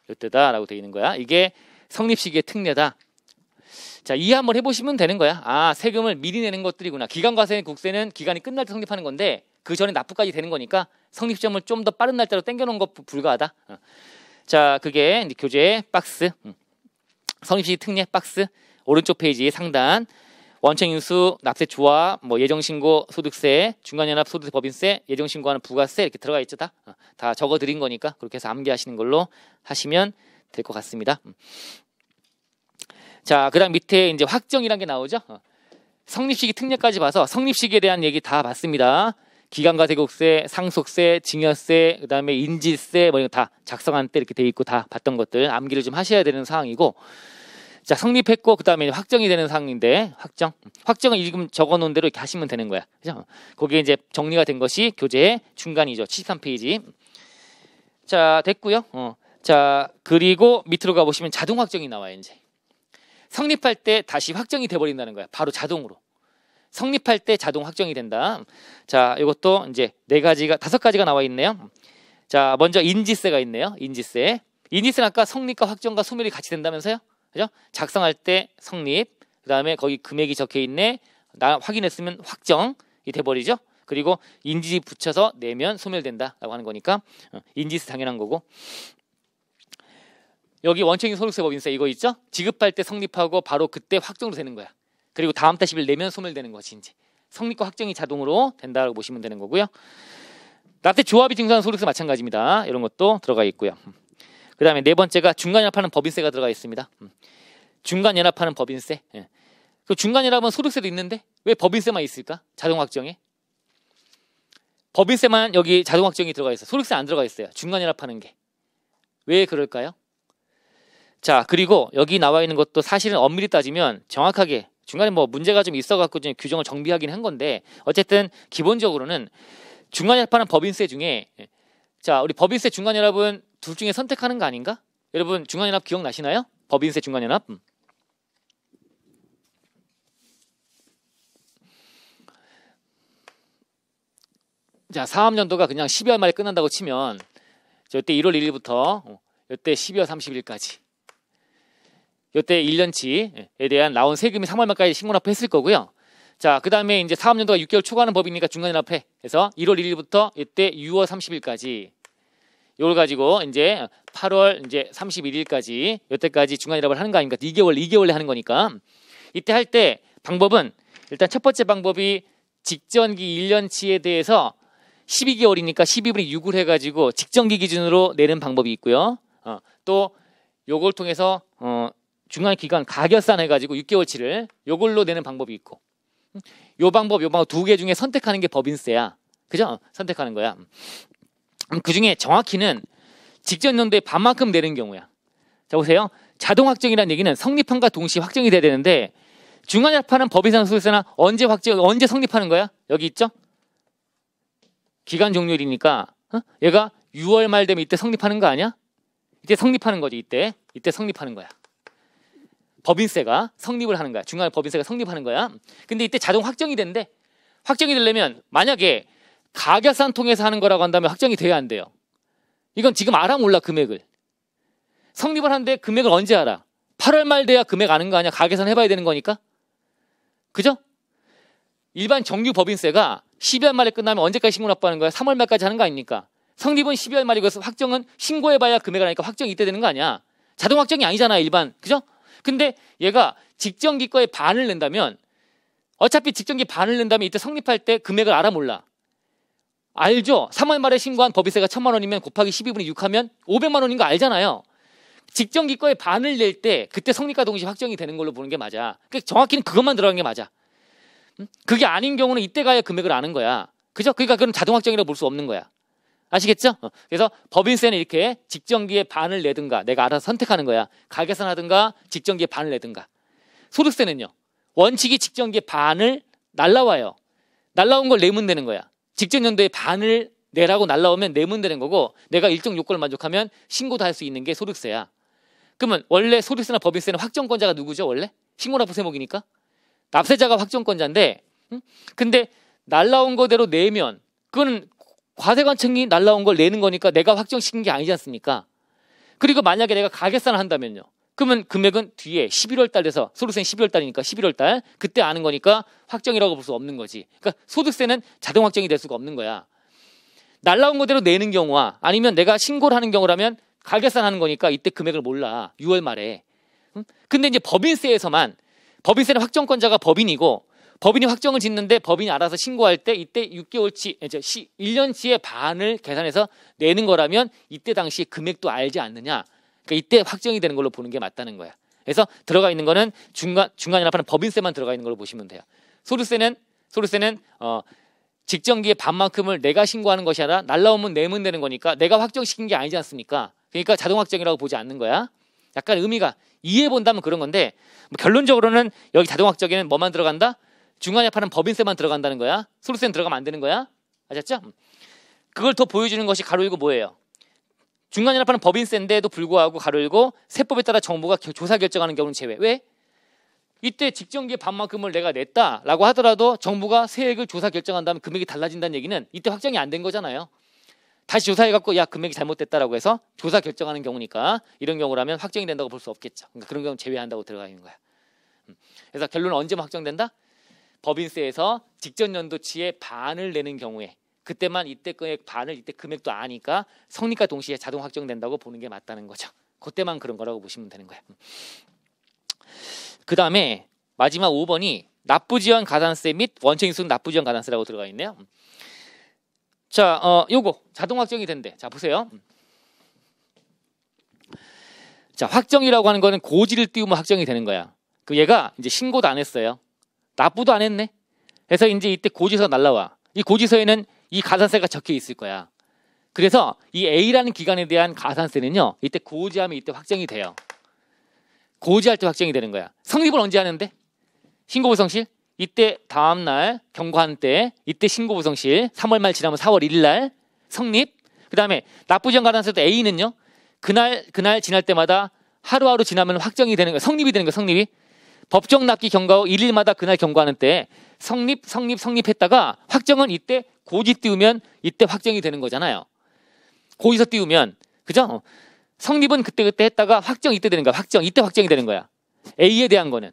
이때다라고 돼 있는 거야. 이게 성립시기의 특례다. 자, 이해 한번 해보시면 되는 거야. 아, 세금을 미리 내는 것들이구나. 기간과세 국세는 기간이 끝날 때 성립하는 건데 그 전에 납부까지 되는 거니까 성립 시점을 좀 더 빠른 날짜로 땡겨놓은 것 불가하다. 자, 그게 이제 교재 박스, 성립시기 특례 박스 오른쪽 페이지 상단 원천인수, 납세 조합, 뭐 예정신고 소득세, 중간연합 소득세 법인세, 예정신고하는 부가세 이렇게 들어가 있죠. 다 적어드린 거니까 그렇게 해서 암기하시는 걸로 하시면 될 것 같습니다. 자, 그다음 밑에 이제 확정이라는 게 나오죠. 성립시기 특례까지 봐서 성립시기에 대한 얘기 다 봤습니다. 기간과세국세, 상속세, 증여세, 그다음에 인지세 뭐 이거 다 작성한 때 이렇게 돼 있고 다 봤던 것들 암기를 좀 하셔야 되는 사항이고, 자, 성립했고 그다음에 확정이 되는 사항인데 확정은 지금 적어놓은 대로 이렇게 하시면 되는 거야. 그죠? 거기에 이제 정리가 된 것이 교재 중간이죠. 73페이지. 자, 됐고요. 자, 그리고 밑으로 가보시면 자동 확정이 나와요. 이제 성립할 때 다시 확정이 돼버린다는 거야. 바로 자동으로. 성립할 때 자동 확정이 된다. 자, 이것도 이제 5가지가 나와 있네요. 자, 먼저 인지세가 있네요. 인지세는 아까 성립과 확정과 소멸이 같이 된다면서요? 그죠? 작성할 때 성립, 그 다음에 거기 금액이 적혀 있네. 나 확인했으면 확정이 돼버리죠. 그리고 인지 붙여서 내면 소멸된다라고 하는 거니까 인지세 당연한 거고. 여기 원천인 소득세 법인세 이거 있죠? 지급할 때 성립하고 바로 그때 확정으로 되는 거야. 그리고 다음 달 10일 내면 소멸되는 것이 이제 성립과 확정이 자동으로 된다고 보시면 되는 거고요. 납세 조합이 징수하는 소득세 마찬가지입니다. 이런 것도 들어가 있고요. 그 다음에 네 번째가 중간연합하는 법인세가 들어가 있습니다. 중간연합하는 법인세. 그 중간연합은 소득세도 있는데 왜 법인세만 있을까? 자동 확정에. 법인세만 여기 자동 확정이 들어가 있어요. 소득세 안 들어가 있어요. 중간연합하는 게. 왜 그럴까요? 자, 그리고 여기 나와 있는 것도 사실은 엄밀히 따지면 정확하게 중간에 뭐 문제가 좀 있어갖고 좀 규정을 정비하긴 한 건데 어쨌든 기본적으로는 중간연합하는 법인세 중에, 자, 우리 법인세 중간연합은 둘 중에 선택하는 거 아닌가? 여러분 중간연합 기억나시나요? 법인세 중간연합. 자, 사업연도가 그냥 12월 말에 끝난다고 치면 이때 1월 1일부터 이때 12월 30일까지 이때 1년치에 대한 나온 세금이 3월 말까지 신고납부했을 거고요. 자, 그 다음에 이제 사업연도가 6개월 초과하는 법이니까 중간연합해. 그래서 1월 1일부터 이때 6월 30일까지 이걸 가지고 이제 8월 이제 31일까지 이때까지 중간연합을 하는 거 아닙니까? 2개월에 하는 거니까 이때 할 때 방법은 일단 첫 번째 방법이 직전기 1년치에 대해서 12개월이니까 12분의 6을 해가지고 직전기 기준으로 내는 방법이 있고요. 또 요걸 통해서 중간 기간 가결산 해가지고 6개월치를 요걸로 내는 방법이 있고, 요 방법 두 개 중에 선택하는 게 법인세야. 그죠? 선택하는 거야. 그 중에 정확히는 직전 연도에 반만큼 내는 경우야. 자, 보세요. 자동 확정이라는 얘기는 성립함과 동시에 확정이 돼야 되는데 중간연합하는 법인상 소득세나 언제 성립하는 거야? 여기 있죠? 기간 종료일이니까 얘가 6월 말 되면 이때 성립하는 거 아니야? 이때 성립하는 거지. 이때 성립하는 거야. 법인세가 성립을 하는 거야. 중간에 법인세가 성립하는 거야. 근데 이때 자동 확정이 된대. 확정이 되려면 만약에 가결산 통해서 하는 거라고 한다면 확정이 돼야 안 돼요. 이건 지금 알아 몰라 금액을. 성립을 하는데 금액을 언제 알아? 8월 말 돼야 금액 아는 거 아니야? 가결산 해봐야 되는 거니까. 그죠? 일반 정규 법인세가 12월 말에 끝나면 언제까지 신고 납부하는 거야? 3월 말까지 하는 거 아닙니까? 성립은 12월 말이고 확정은 신고해봐야 금액을 하니까 확정이 이때 되는 거 아니야? 자동 확정이 아니잖아 일반. 그죠? 근데 얘가 직전기가의 반을 낸다면 어차피 직전기 반을 낸다면 이때 성립할 때 금액을 알아 몰라? 알죠? 3월 말에 신고한 법인세가 1,000만 원이면 곱하기 12분의 6 하면 500만 원인 거 알잖아요. 직전기가의 반을 낼 때 그때 성립과 동시에 확정이 되는 걸로 보는 게 맞아. 그러니까 정확히는 그것만 들어간 게 맞아. 그게 아닌 경우는 이때 가야 금액을 아는 거야. 그죠? 그러니까 그건 자동 확정이라고 볼 수 없는 거야. 아시겠죠? 그래서 법인세는 이렇게 직전기의 반을 내든가 내가 알아서 선택하는 거야. 가계산하든가 직전기의 반을 내든가. 소득세는요. 원칙이 직전기의 반을 날라와요. 날라온 걸 내면 되는 거야. 직전 연도의 반을 내라고 날라오면 내면 되는 거고 내가 일정 요건을 만족하면 신고도 할 수 있는 게 소득세야. 그러면 원래 소득세나 법인세는 확정권자가 누구죠? 원래? 신고납부 세목이니까. 납세자가 확정권자인데 근데 날라온 거대로 내면 그거는 과세관청이 날라온 걸 내는 거니까 내가 확정시킨 게 아니지 않습니까? 그리고 만약에 내가 가결산을 한다면요. 그러면 금액은 뒤에 11월 달 돼서 소득세는 12월 달이니까 11월 달 그때 아는 거니까 확정이라고 볼 수 없는 거지. 그러니까 소득세는 자동 확정이 될 수가 없는 거야. 날라온 거대로 내는 경우와 아니면 내가 신고를 하는 경우라면 가계산하는 거니까 이때 금액을 몰라. 6월 말에. 근데 이제 법인세에서만 법인세는 확정권자가 법인이고 법인이 확정을 짓는데 법인이 알아서 신고할 때 이때 6개월치, 1년치의 반을 계산해서 내는 거라면 이때 당시 금액도 알지 않느냐. 그러니까 이때 확정이 되는 걸로 보는 게 맞다는 거야. 그래서 들어가 있는 거는 중간 연합하는 법인세만 들어가 있는 걸로 보시면 돼요. 소득세는 직전기의 반만큼을 내가 신고하는 것이 아니라 날라오면 내면 되는 거니까 내가 확정시킨 게 아니지 않습니까? 그러니까 자동 확정이라고 보지 않는 거야. 약간 의미가 이해해 본다면 그런 건데 결론적으로는 여기 자동 확정에는 뭐만 들어간다? 중간연합하는 법인세만 들어간다는 거야. 소득세는 들어가면 안 되는 거야. 아셨죠? 그걸 더 보여주는 것이 가로 열고 뭐예요? 중간연합하는 법인세인데도 불구하고 가로 열고 세법에 따라 정부가 조사 결정하는 경우는 제외. 왜? 이때 직전기의 반만큼을 내가 냈다라고 하더라도 정부가 세액을 조사 결정한다면 금액이 달라진다는 얘기는 이때 확정이 안 된 거잖아요. 다시 조사해갖고 야 금액이 잘못됐다라고 해서 조사 결정하는 경우니까 이런 경우라면 확정이 된다고 볼 수 없겠죠. 그러니까 그런 경우 제외한다고 들어가 있는 거야. 그래서 결론은 언제만 확정된다? 법인세에서 직전 연도치의 반을 내는 경우에 그때만 이때 금액 반을 이때 금액도 아니까 성립과 동시에 자동 확정된다고 보는 게 맞다는 거죠. 그때만 그런 거라고 보시면 되는 거야. 그 다음에 마지막 5번이 납부지원 가산세 및 원천인수 납부지원 가산세라고 들어가 있네요. 자, 요거 자동 확정이 된대. 자, 보세요. 자, 확정이라고 하는 거는 고지를 띄우면 확정이 되는 거야. 그 얘가 이제 신고도 안 했어요. 납부도 안 했네. 그래서 이제 이때 고지서 날라와. 이 고지서에는 이 가산세가 적혀 있을 거야. 그래서 이 A라는 기간에 대한 가산세는요. 이때 고지하면 이때 확정이 돼요. 고지할 때 확정이 되는 거야. 성립을 언제 하는데? 신고부성실? 이때 다음날 경과한 때 이때 신고부성실 3월 말 지나면 4월 1일 날 성립. 그 다음에 납부지원 가산세도 A는요. 그날 지날 때마다 하루하루 지나면 확정이 되는 거야. 성립이 되는 거야. 성립이. 법정 납기 경과 후 1일마다 그날 경과하는 때 성립했다가 확정은 이때 고지 띄우면 이때 확정이 되는 거잖아요. 고지서 띄우면 그죠? 성립은 그때 했다가 확정 이때 되는 거야. 확정 이때 확정이 되는 거야. A에 대한 거는.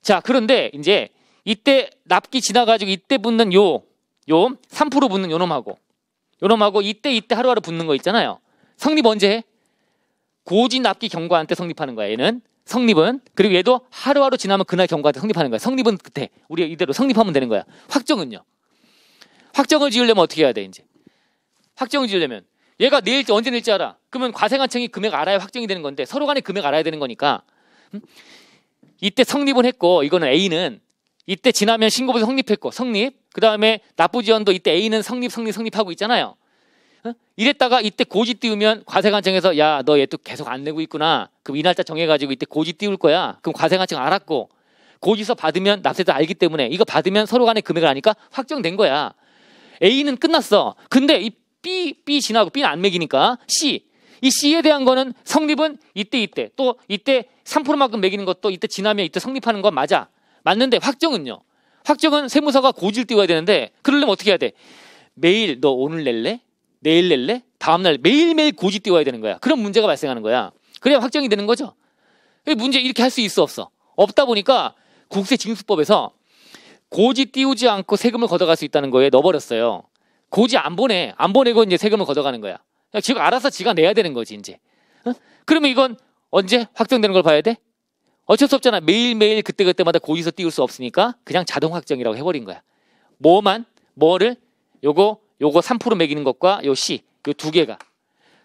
자, 그런데 이제 이때 납기 지나가지고 이때 붙는 요 3% 붙는 요놈하고 이때 하루하루 붙는 거 있잖아요. 성립 언제 해? 고지 납기 경과한 때 성립하는 거야. 얘는 성립은. 그리고 얘도 하루하루 지나면 그날 경과할 때 성립하는 거야. 성립은 그때 우리 이대로 성립하면 되는 거야. 확정은요. 확정을 지으려면 어떻게 해야 돼? 이제 확정을 지으려면 얘가 내일지 언제 낼지 알아. 그러면 과세관청이 금액 알아야 확정이 되는 건데 서로 간에 금액 알아야 되는 거니까 이때 성립은 했고 이거는 A는 이때 지나면 신고부서 성립했고 성립. 그 다음에 납부지원도 이때 A는 성립하고 있잖아요. 이랬다가 이때 고지 띄우면 과세관청에서 야, 너 얘 또 계속 안 내고 있구나. 그럼 이 날짜 정해가지고 이때 고지 띄울 거야. 그럼 과세관청 알았고 고지서 받으면 납세자 알기 때문에 이거 받으면 서로 간에 금액을 아니까 확정된 거야. A는 끝났어. 근데 이 B 지나고 B는 안 매기니까 C. 이 C에 대한 거는 성립은 이때 또 이때 3%만큼 매기는 것도 이때 지나면 이때 성립하는 건 맞아. 맞는데 확정은요. 확정은 세무서가 고지를 띄워야 되는데 그러려면 어떻게 해야 돼? 매일 너 오늘 낼래? 내일 낼래? 다음날 매일매일 고지 띄워야 되는 거야. 그런 문제가 발생하는 거야. 그래야 확정이 되는 거죠. 문제 이렇게 할 수 있어 없어? 없다 보니까 국세징수법에서 고지 띄우지 않고 세금을 걷어갈 수 있다는 거에 넣어버렸어요. 고지 안 보내고 이제 세금을 걷어가는 거야. 지가 알아서 지가 내야 되는 거지 이제. 그러면 이건 언제 확정되는 걸 봐야 돼? 어쩔 수 없잖아. 매일매일 그때마다 고지서 띄울 수 없으니까 그냥 자동 확정이라고 해버린 거야. 뭐를? 요거 3% 매기는 것과 요 C, 요 두 개가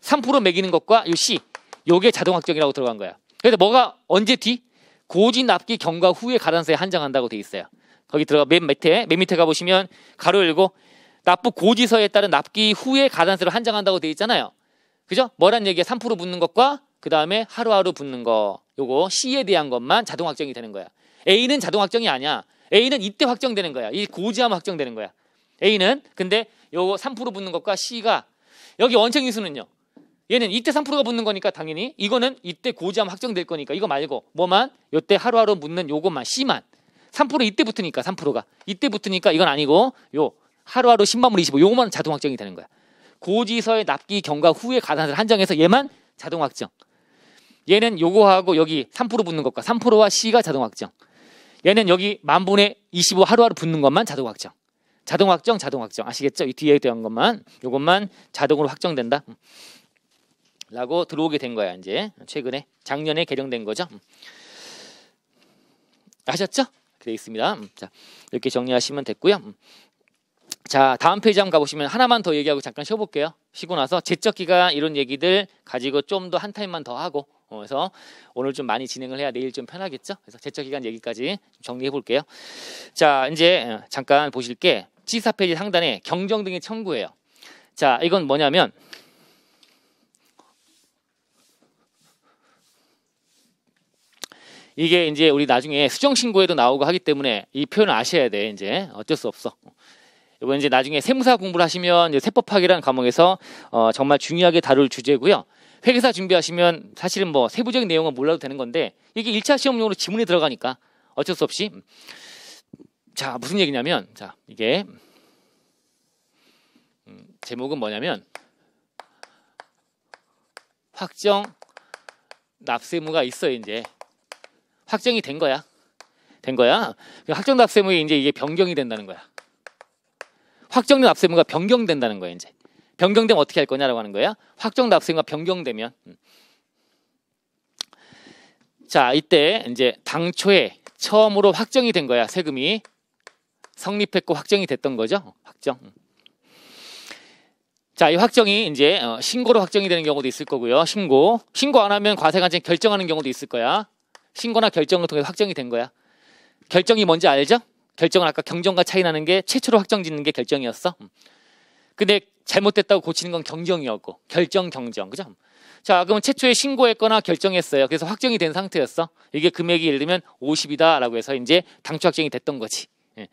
3% 매기는 것과 요 C, 요게 자동 확정이라고 들어간 거야. 그래서 뭐가 언제 뒤? 고지 납기 경과 후에 가산세에 한정한다고 돼 있어요. 거기 들어가 맨 밑에 가보시면 가로 열고 납부 고지서에 따른 납기 후에 가산세를 한정한다고 돼 있잖아요. 그죠? 뭐란 얘기야? 3% 붙는 것과 그 다음에 하루하루 붙는 거 요거 C에 대한 것만 자동 확정이 되는 거야. A는 자동 확정이 아니야. A는 이때 확정되는 거야. 이 고지하면 확정되는 거야. A는 근데 요거 3% 붙는 것과 C가 여기 원청인수는요. 얘는 이때 3%가 붙는 거니까 당연히 이거는 이때 고지하면 확정될 거니까 이거 말고 뭐만 요때 하루하루 붙는 요것만 C만 3% 이때 붙으니까 3%가 이때 붙으니까 이건 아니고 요 하루하루 10만불 25 요거만 자동 확정이 되는 거야. 고지서의 납기 경과 후에 가산세를 한정해서 얘만 자동 확정. 얘는 요거하고 여기 3% 붙는 것과 3%와 C가 자동 확정. 얘는 여기 10,000분의 25 하루하루 붙는 것만 자동 확정. 자동 확정, 자동 확정. 아시겠죠? 이 뒤에 대한 것만, 요것만 자동으로 확정된다. 라고 들어오게 된 거야, 이제. 최근에. 작년에 개정된 거죠. 아셨죠? 그래 있습니다. 자, 이렇게 정리하시면 됐고요. 자, 다음 페이지 한번 가보시면 하나만 더 얘기하고 잠깐 쉬어볼게요. 쉬고 나서 제적기간 이런 얘기들 가지고 좀 더 한 타임만 더 하고, 그래서 오늘 좀 많이 진행을 해야 내일 좀 편하겠죠? 그래서 제적기간 얘기까지 좀 정리해 볼게요. 자, 이제 잠깐 보실 게 74페이지 상단에 경정 등의 청구예요. 자, 이건 뭐냐면 이게 이제 우리 나중에 수정신고에도 나오고 하기 때문에 이 표현을 아셔야 돼. 이제 어쩔 수 없어. 이거 이제 나중에 세무사 공부를 하시면 이제 세법학이라는 과목에서 정말 중요하게 다룰 주제고요. 회계사 준비하시면 사실은 뭐 세부적인 내용은 몰라도 되는 건데 이게 1차 시험용으로 지문에 들어가니까 어쩔 수 없이. 자, 무슨 얘기냐면, 자, 이게 제목은 뭐냐면 확정 납세무가 있어요. 이제 확정이 된 거야. 확정 납세무에 이제 이게 변경이 된다는 거야. 확정 납세무가 변경된다는 거야. 이제 변경되면 어떻게 할 거냐라고 하는 거야. 확정 납세무가 변경되면, 자, 이때 이제 당초에 처음으로 확정이 된 거야. 세금이 성립했고 확정이 됐던 거죠. 확정. 자, 이 확정이 이제 신고로 확정이 되는 경우도 있을 거고요. 신고 안 하면 과세관청이 결정하는 경우도 있을 거야. 신고나 결정을 통해 확정이 된 거야. 결정이 뭔지 알죠? 결정은 아까 경정과 차이 나는 게 최초로 확정 짓는 게 결정이었어. 근데 잘못됐다고 고치는 건 경정이었고, 결정, 경정, 그죠? 자, 그러면 최초에 신고했거나 결정했어요. 그래서 확정이 된 상태였어. 이게 금액이 예를 들면 50이다라고 해서 이제 당초 확정이 됐던 거지. 예.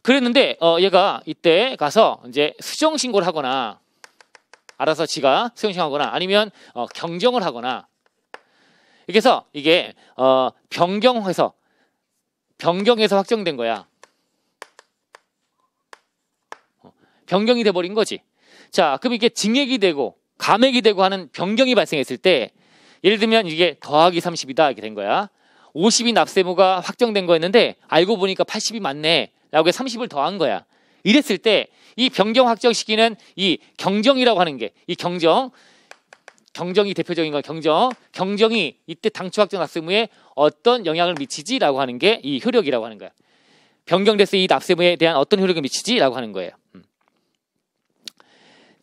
그랬는데 얘가 이때 가서 이제 수정 신고를 하거나 알아서 지가 수정 신고하거나 아니면 경정을 하거나, 그래서 이게 변경해서 확정된 거야. 변경이 돼버린 거지. 자, 그럼 이게 증액이 되고 감액이 되고 하는 변경이 발생했을 때, 예를 들면 이게 더하기 30이다 이렇게 된 거야. 50이 납세무가 확정된 거였는데 알고 보니까 80이 맞네 라고 해서 30을 더한 거야. 이랬을 때 이 변경 확정 시기는 이 경정이라고 하는 게, 이 경정이 대표적인 건 경정이 이때 당초 확정 납세무에 어떤 영향을 미치지라고 하는 게 이 효력이라고 하는 거야. 변경됐을 때 이 납세무에 대한 어떤 효력을 미치지라고 하는 거예요.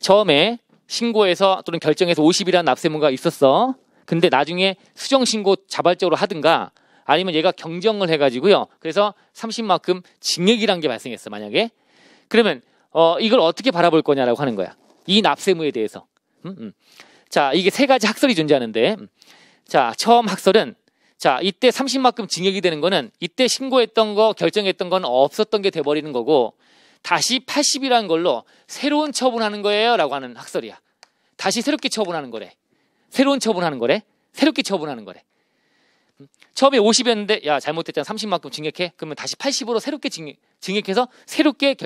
처음에 신고해서 또는 결정해서 50이라는 납세무가 있었어. 근데 나중에 수정신고 자발적으로 하든가 아니면 얘가 경정을 해가지고요. 그래서 30만큼 증액이라는 게 발생했어. 만약에. 그러면 이걸 어떻게 바라볼 거냐라고 하는 거야. 이 납세무에 대해서. 자, 이게 세 가지 학설이 존재하는데, 자, 처음 학설은, 자, 이때 30만큼 증액이 되는 거는 이때 신고했던 거, 결정했던 건 없었던 게 돼버리는 거고, 다시 80이라는 걸로 새로운 처분하는 거예요 라고 하는 학설이야. 다시 새롭게 처분하는 거래. 새로운 처분하는 거래. 새롭게 처분하는 거래. 처음에 50이었는데 야, 잘못됐잖아. 30만큼 증액해. 그러면 다시 80으로 새롭게 증액해서 새롭게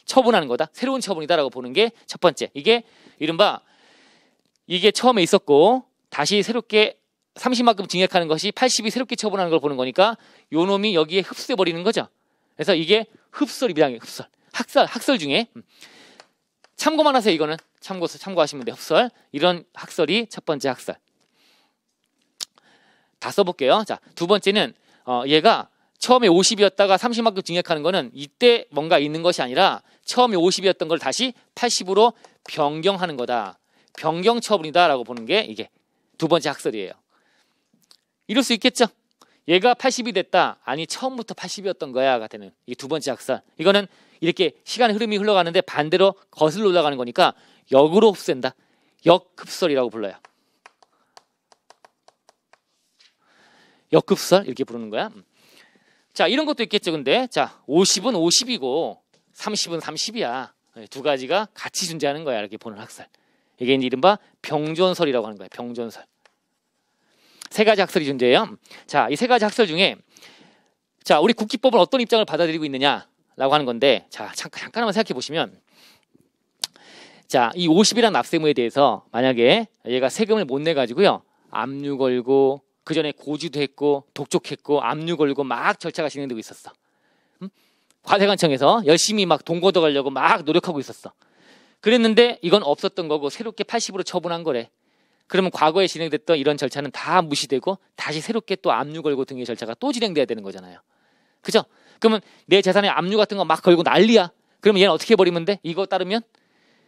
처분하는 거다. 새로운 처분이다라고 보는 게 첫 번째. 이게 이른바 이게 처음에 있었고 다시 새롭게 30만큼 증액하는 것이 80이 새롭게 처분하는 걸 보는 거니까 요 놈이 여기에 흡수해 버리는 거죠. 그래서 이게 흡설입니다. 흡설. 학설 중에 참고만 하세요. 이거는 참고하시면 돼요. 흡설. 이런 학설이 첫 번째 학설. 다 써볼게요. 자, 두 번째는 얘가 처음에 50이었다가 30만큼 증액하는 거는 이때 뭔가 있는 것이 아니라 처음에 50이었던 걸 다시 80으로 변경하는 거다. 변경 처분이다라고 보는 게 이게 두 번째 학설이에요. 이럴 수 있겠죠? 얘가 80이 됐다. 아니 처음부터 80이었던 거야가 되는 이게 두 번째 학설. 이거는 이렇게 시간의 흐름이 흘러가는데 반대로 거슬러 올라가는 거니까 역으로 흡수된다. 역흡설이라고 불러요. 역흡설 이렇게 부르는 거야. 자, 이런 것도 있겠죠. 근데 자, 50은 50이고 30은 30이야. 두 가지가 같이 존재하는 거야. 이렇게 보는 학설. 이게 이제 이른바 병존설이라고 하는 거야. 병존설. 세 가지 학설이 존재해요. 자, 이 세 가지 학설 중에 자, 우리 국기법은 어떤 입장을 받아들이고 있느냐라고 하는 건데, 자, 잠깐 한번 생각해 보시면, 자, 이 50이라는 납세무에 대해서 만약에 얘가 세금을 못 내 가지고요, 압류 걸고 그 전에 고지도 했고 독촉했고 압류 걸고 막 절차가 진행되고 있었어. 과세관청에서 열심히 막 돈 걷어가려고 막 노력하고 있었어. 그랬는데 이건 없었던 거고 새롭게 80으로 처분한 거래. 그러면 과거에 진행됐던 이런 절차는 다 무시되고 다시 새롭게 또 압류 걸고 등의 절차가 또 진행돼야 되는 거잖아요. 그죠? 그러면 내 재산에 압류 같은 거 막 걸고 난리야. 그러면 얘는 어떻게 해버리면 돼? 이거 따르면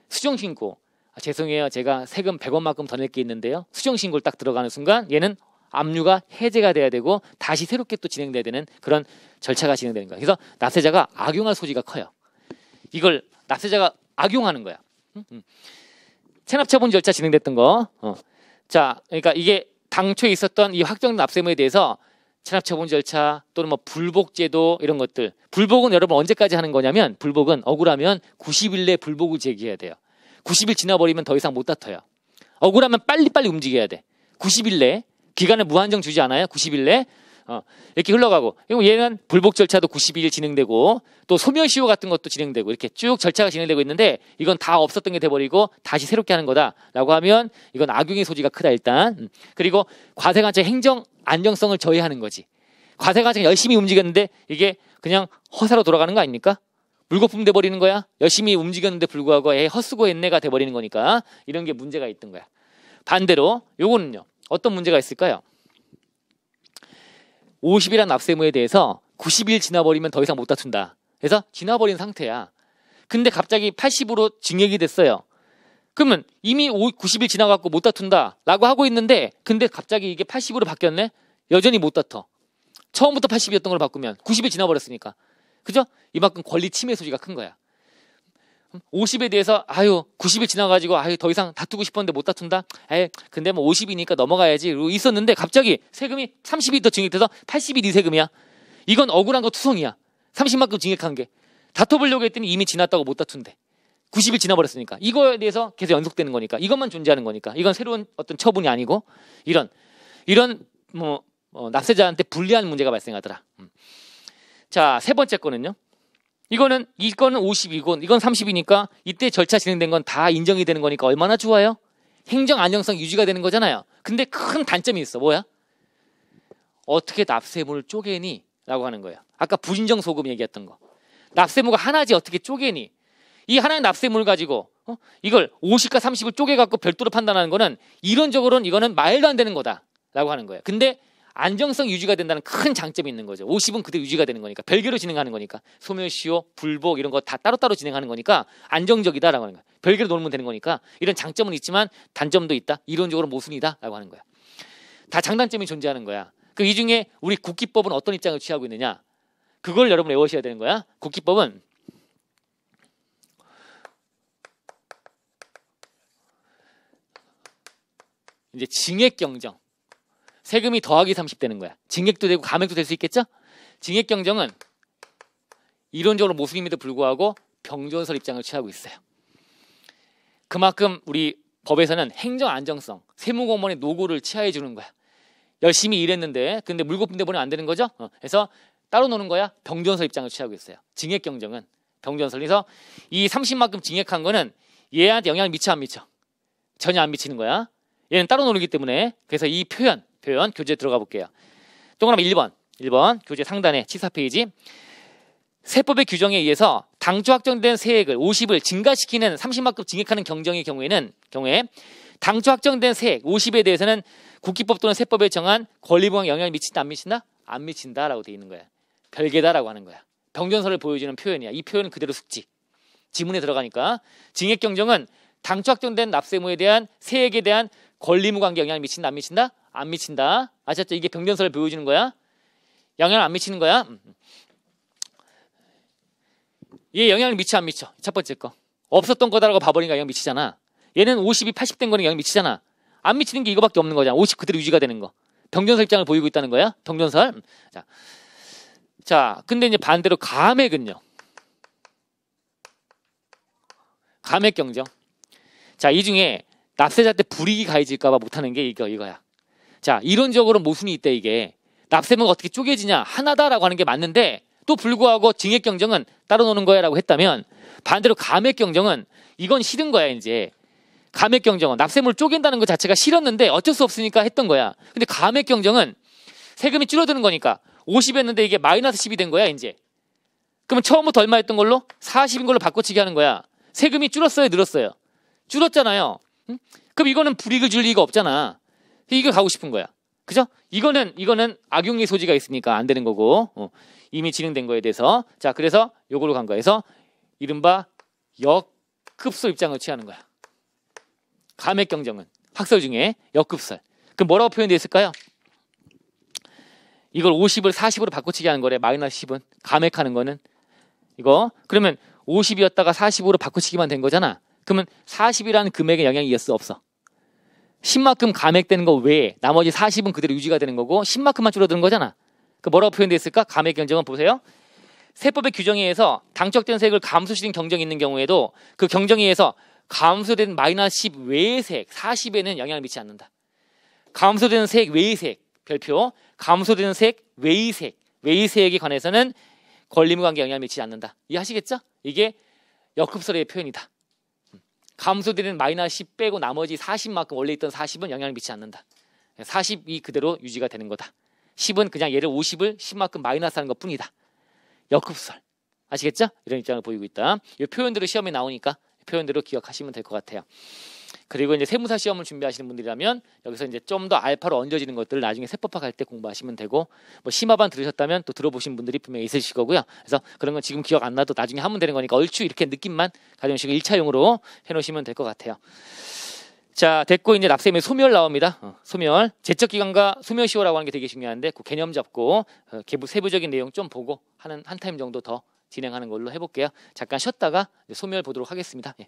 수정신고. 죄송해요. 제가 세금 100원만큼 더 낼 게 있는데요. 수정신고를 딱 들어가는 순간 얘는 압류가 해제가 돼야 되고 다시 새롭게 또 진행돼야 되는 그런 절차가 진행되는 거야. 그래서 납세자가 악용할 소지가 커요. 이걸 납세자가 악용하는 거야. 체납처분 절차 진행됐던 거. 자, 그러니까 이게 당초에 있었던 이 확정 납세무에 대해서 체납처분 절차 또는 뭐 불복제도 이런 것들. 불복은 여러분 언제까지 하는 거냐면 불복은 억울하면 90일 내에 불복을 제기해야 돼요. 90일 지나버리면 더 이상 못 다퉈요. 억울하면 빨리빨리 움직여야 돼. 90일 내에. 기간을 무한정 주지 않아요. 90일 내에. 이렇게 흘러가고. 그리고 얘는 불복 절차도 92일 진행되고 또 소멸시효 같은 것도 진행되고 이렇게 쭉 절차가 진행되고 있는데 이건 다 없었던 게 돼버리고 다시 새롭게 하는 거다라고 하면 이건 악용의 소지가 크다 일단. 그리고 과세관청 행정 안정성을 저해하는 거지. 과세관청이 열심히 움직였는데 이게 그냥 허사로 돌아가는 거 아닙니까? 물거품 돼버리는 거야. 열심히 움직였는데 불구하고 헛수고했네가 돼버리는 거니까 이런 게 문제가 있던 거야. 반대로 요거는요. 어떤 문제가 있을까요? 50이라는 납세무에 대해서 90일 지나버리면 더 이상 못 다툰다. 그래서 지나버린 상태야. 근데 갑자기 80으로 징역이 됐어요. 그러면 이미 90일 지나갖고 못 다툰다 라고 하고 있는데 근데 갑자기 이게 80으로 바뀌었네? 여전히 못 다퉈. 처음부터 80이었던 걸 바꾸면 90일 지나버렸으니까. 그죠? 이만큼 권리 침해 소지가 큰 거야. 50에 대해서 90일 지나가지고 더 이상 다투고 싶었는데 못 다툰다. 근데 뭐 50이니까 넘어가야지 이러고 있었는데 갑자기 세금이 30이 더 증액돼서 80이 네 세금이야. 이건 억울한 거 투성이야. 30만큼 증액한 게. 다퉈보려고 했더니 이미 지났다고 못 다툰대. 90일 지나버렸으니까. 이거에 대해서 계속 연속되는 거니까. 이것만 존재하는 거니까. 이건 새로운 어떤 처분이 아니고 이런 납세자한테 불리한 문제가 발생하더라. 자, 세 번째 거는요. 이거는 50이고 이건 30이니까 이때 절차 진행된 건 다 인정이 되는 거니까 얼마나 좋아요? 행정 안정성 유지가 되는 거잖아요. 근데 큰 단점이 있어. 뭐야? 어떻게 납세무를 쪼개니? 라고 하는 거예요. 아까 부인정 소금 얘기했던 거. 납세무가 하나지 어떻게 쪼개니? 이 하나의 납세무를 가지고 이걸 50과 30을 쪼개갖고 별도로 판단하는 거는 이론적으로는 이거는 말도 안 되는 거다. 라고 하는 거예요. 근데 안정성 유지가 된다는 큰 장점이 있는 거죠. 50은 그대로 유지가 되는 거니까. 별개로 진행하는 거니까. 소멸시효, 불복 이런 거 다 따로따로 진행하는 거니까 안정적이다라고 하는 거예요. 별개로 놀면 되는 거니까 이런 장점은 있지만 단점도 있다. 이론적으로 모순이다라고 하는 거야. 다 장단점이 존재하는 거야. 이 중에 우리 국기법은 어떤 입장을 취하고 있느냐. 그걸 여러분 외우셔야 되는 거야. 국기법은 이제 징액경정. 세금이 더하기 30 되는 거야. 징액도 되고 감액도 될 수 있겠죠? 징액경정은 이론적으로 모순임에도 불구하고 병존설 입장을 취하고 있어요. 그만큼 우리 법에서는 행정 안정성, 세무공무원의 노고를 취하해 주는 거야. 열심히 일했는데 근데 물거품 내보내면 안 되는 거죠? 그래서 따로 노는 거야. 병존설 입장을 취하고 있어요. 징액경정은 병존설. 그래서 이 30만큼 징액한 거는 얘한테 영향을 미쳐 안 미쳐? 전혀 안 미치는 거야. 얘는 따로 노르기 때문에. 그래서 이 표현 교재 들어가 볼게요. 동그라미 1번 교재 상단에 74페이지. 세법의 규정에 의해서 당초 확정된 세액을 50을 증가시키는 30만큼 증액하는 경정의 경우에 당초 확정된 세액 50에 대해서는 국기법 또는 세법에 정한 권리부과에 영향을 미친다 안 미친다? 안 미친다라고 되어 있는 거야. 별개다라고 하는 거야. 병존설을 보여주는 표현이야. 이 표현은 그대로 숙지. 지문에 들어가니까 징액경정은 당초 확정된 납세무에 대한 세액에 대한 권리무관계 영향을 미친다 안 미친다? 안 미친다. 아셨죠? 이게 병존설을 보여주는 거야. 영향을 안 미치는 거야. 얘 영향을 미쳐 안 미쳐? 첫 번째 거. 없었던 거다라고 봐버리니까 영향 미치잖아. 얘는 50이 80 된 거는 영향 미치잖아. 안 미치는 게 이거밖에 없는 거잖아. 50 그대로 유지가 되는 거. 병존설 입장을 보이고 있다는 거야. 병존설. 자, 근데 이제 반대로 감액은요. 감액 경정. 자, 이 중에 납세자 때 불이익이 가해질까봐 못하는 게 이거야. 자, 이론적으로 모순이 있대 이게. 납세무가 어떻게 쪼개지냐 하나다라고 하는 게 맞는데 또 불구하고 징액 경정은 따로 노는 거야라고 했다면 반대로 감액 경정은 이건 싫은 거야 이제. 감액경정은 납세물 쪼갠다는 것 자체가 싫었는데 어쩔 수 없으니까 했던 거야. 근데 감액경정은 세금이 줄어드는 거니까 50이었는데 이게 마이너스 10이 된 거야 이제. 그러면 처음부터 얼마였던 걸로 40인 걸로 바꿔치기 하는 거야. 세금이 줄었어요, 늘었어요? 줄었잖아요. 응? 그럼 이거는 불이익을 줄 리가 없잖아. 이걸 가고 싶은 거야. 그죠? 이거는 악용의 소지가 있으니까 안 되는 거고, 이미 진행된 거에 대해서. 자, 그래서 요걸로 간 거에서 이른바 역급소 입장을 취하는 거야. 감액경정은 학설 중에 역급설. 그럼 뭐라고 표현되어 있을까요? 이걸 50을 40으로 바꿔치기 하는 거래. 마이너스 10은 감액하는 거는 이거. 그러면 50이었다가 45로 바꿔치기만 된 거잖아. 그러면 40이라는 금액에 영향이 있을 수 없어. 10만큼 감액되는 거 외에 나머지 40은 그대로 유지가 되는 거고 10만큼만 줄어드는 거잖아. 그 뭐라고 표현되어 있을까? 감액경정은 보세요. 세법의 규정에 의해서 당적된 세액을 감수시킨 경정이 있는 경우에도 그 경정에 의해서 감소된 마이너스 10 외의 세액 40에는 영향을 미치지 않는다. 감소되는 세액 외의 세액 별표. 감소되는 세액 외의 세액. 외의 세액에 관해서는 권리무관계 영향을 미치지 않는다. 이해하시겠죠? 이게 역급설의 표현이다. 감소되는 마이너스 10 빼고 나머지 40만큼 원래 있던 40은 영향을 미치지 않는다. 40이 그대로 유지가 되는 거다. 10은 그냥 얘를 50을 10만큼 마이너스하는 것 뿐이다. 역급설. 아시겠죠? 이런 입장을 보이고 있다. 이 표현들을 시험에 나오니까 표현대로 기억하시면 될 것 같아요. 그리고 이제 세무사 시험을 준비하시는 분들이라면 여기서 이제 좀 더 알파로 얹어지는 것들을 나중에 세법학 할 때 공부하시면 되고, 뭐 심화반 들으셨다면 또 들어보신 분들이 분명히 있으실 거고요. 그래서 그런 건 지금 기억 안 나도 나중에 하면 되는 거니까 얼추 이렇게 느낌만 가져오시고 1차용으로 해놓으시면 될 것 같아요. 자, 됐고 이제 납세금의 소멸 나옵니다. 소멸. 제적기간과 소멸시효라고 하는 게 되게 중요한데 그 개념 잡고 세부적인 내용 좀 보고 한 타임 정도 더 진행하는 걸로 해볼게요. 잠깐 쉬었다가 소멸 보도록 하겠습니다. 예.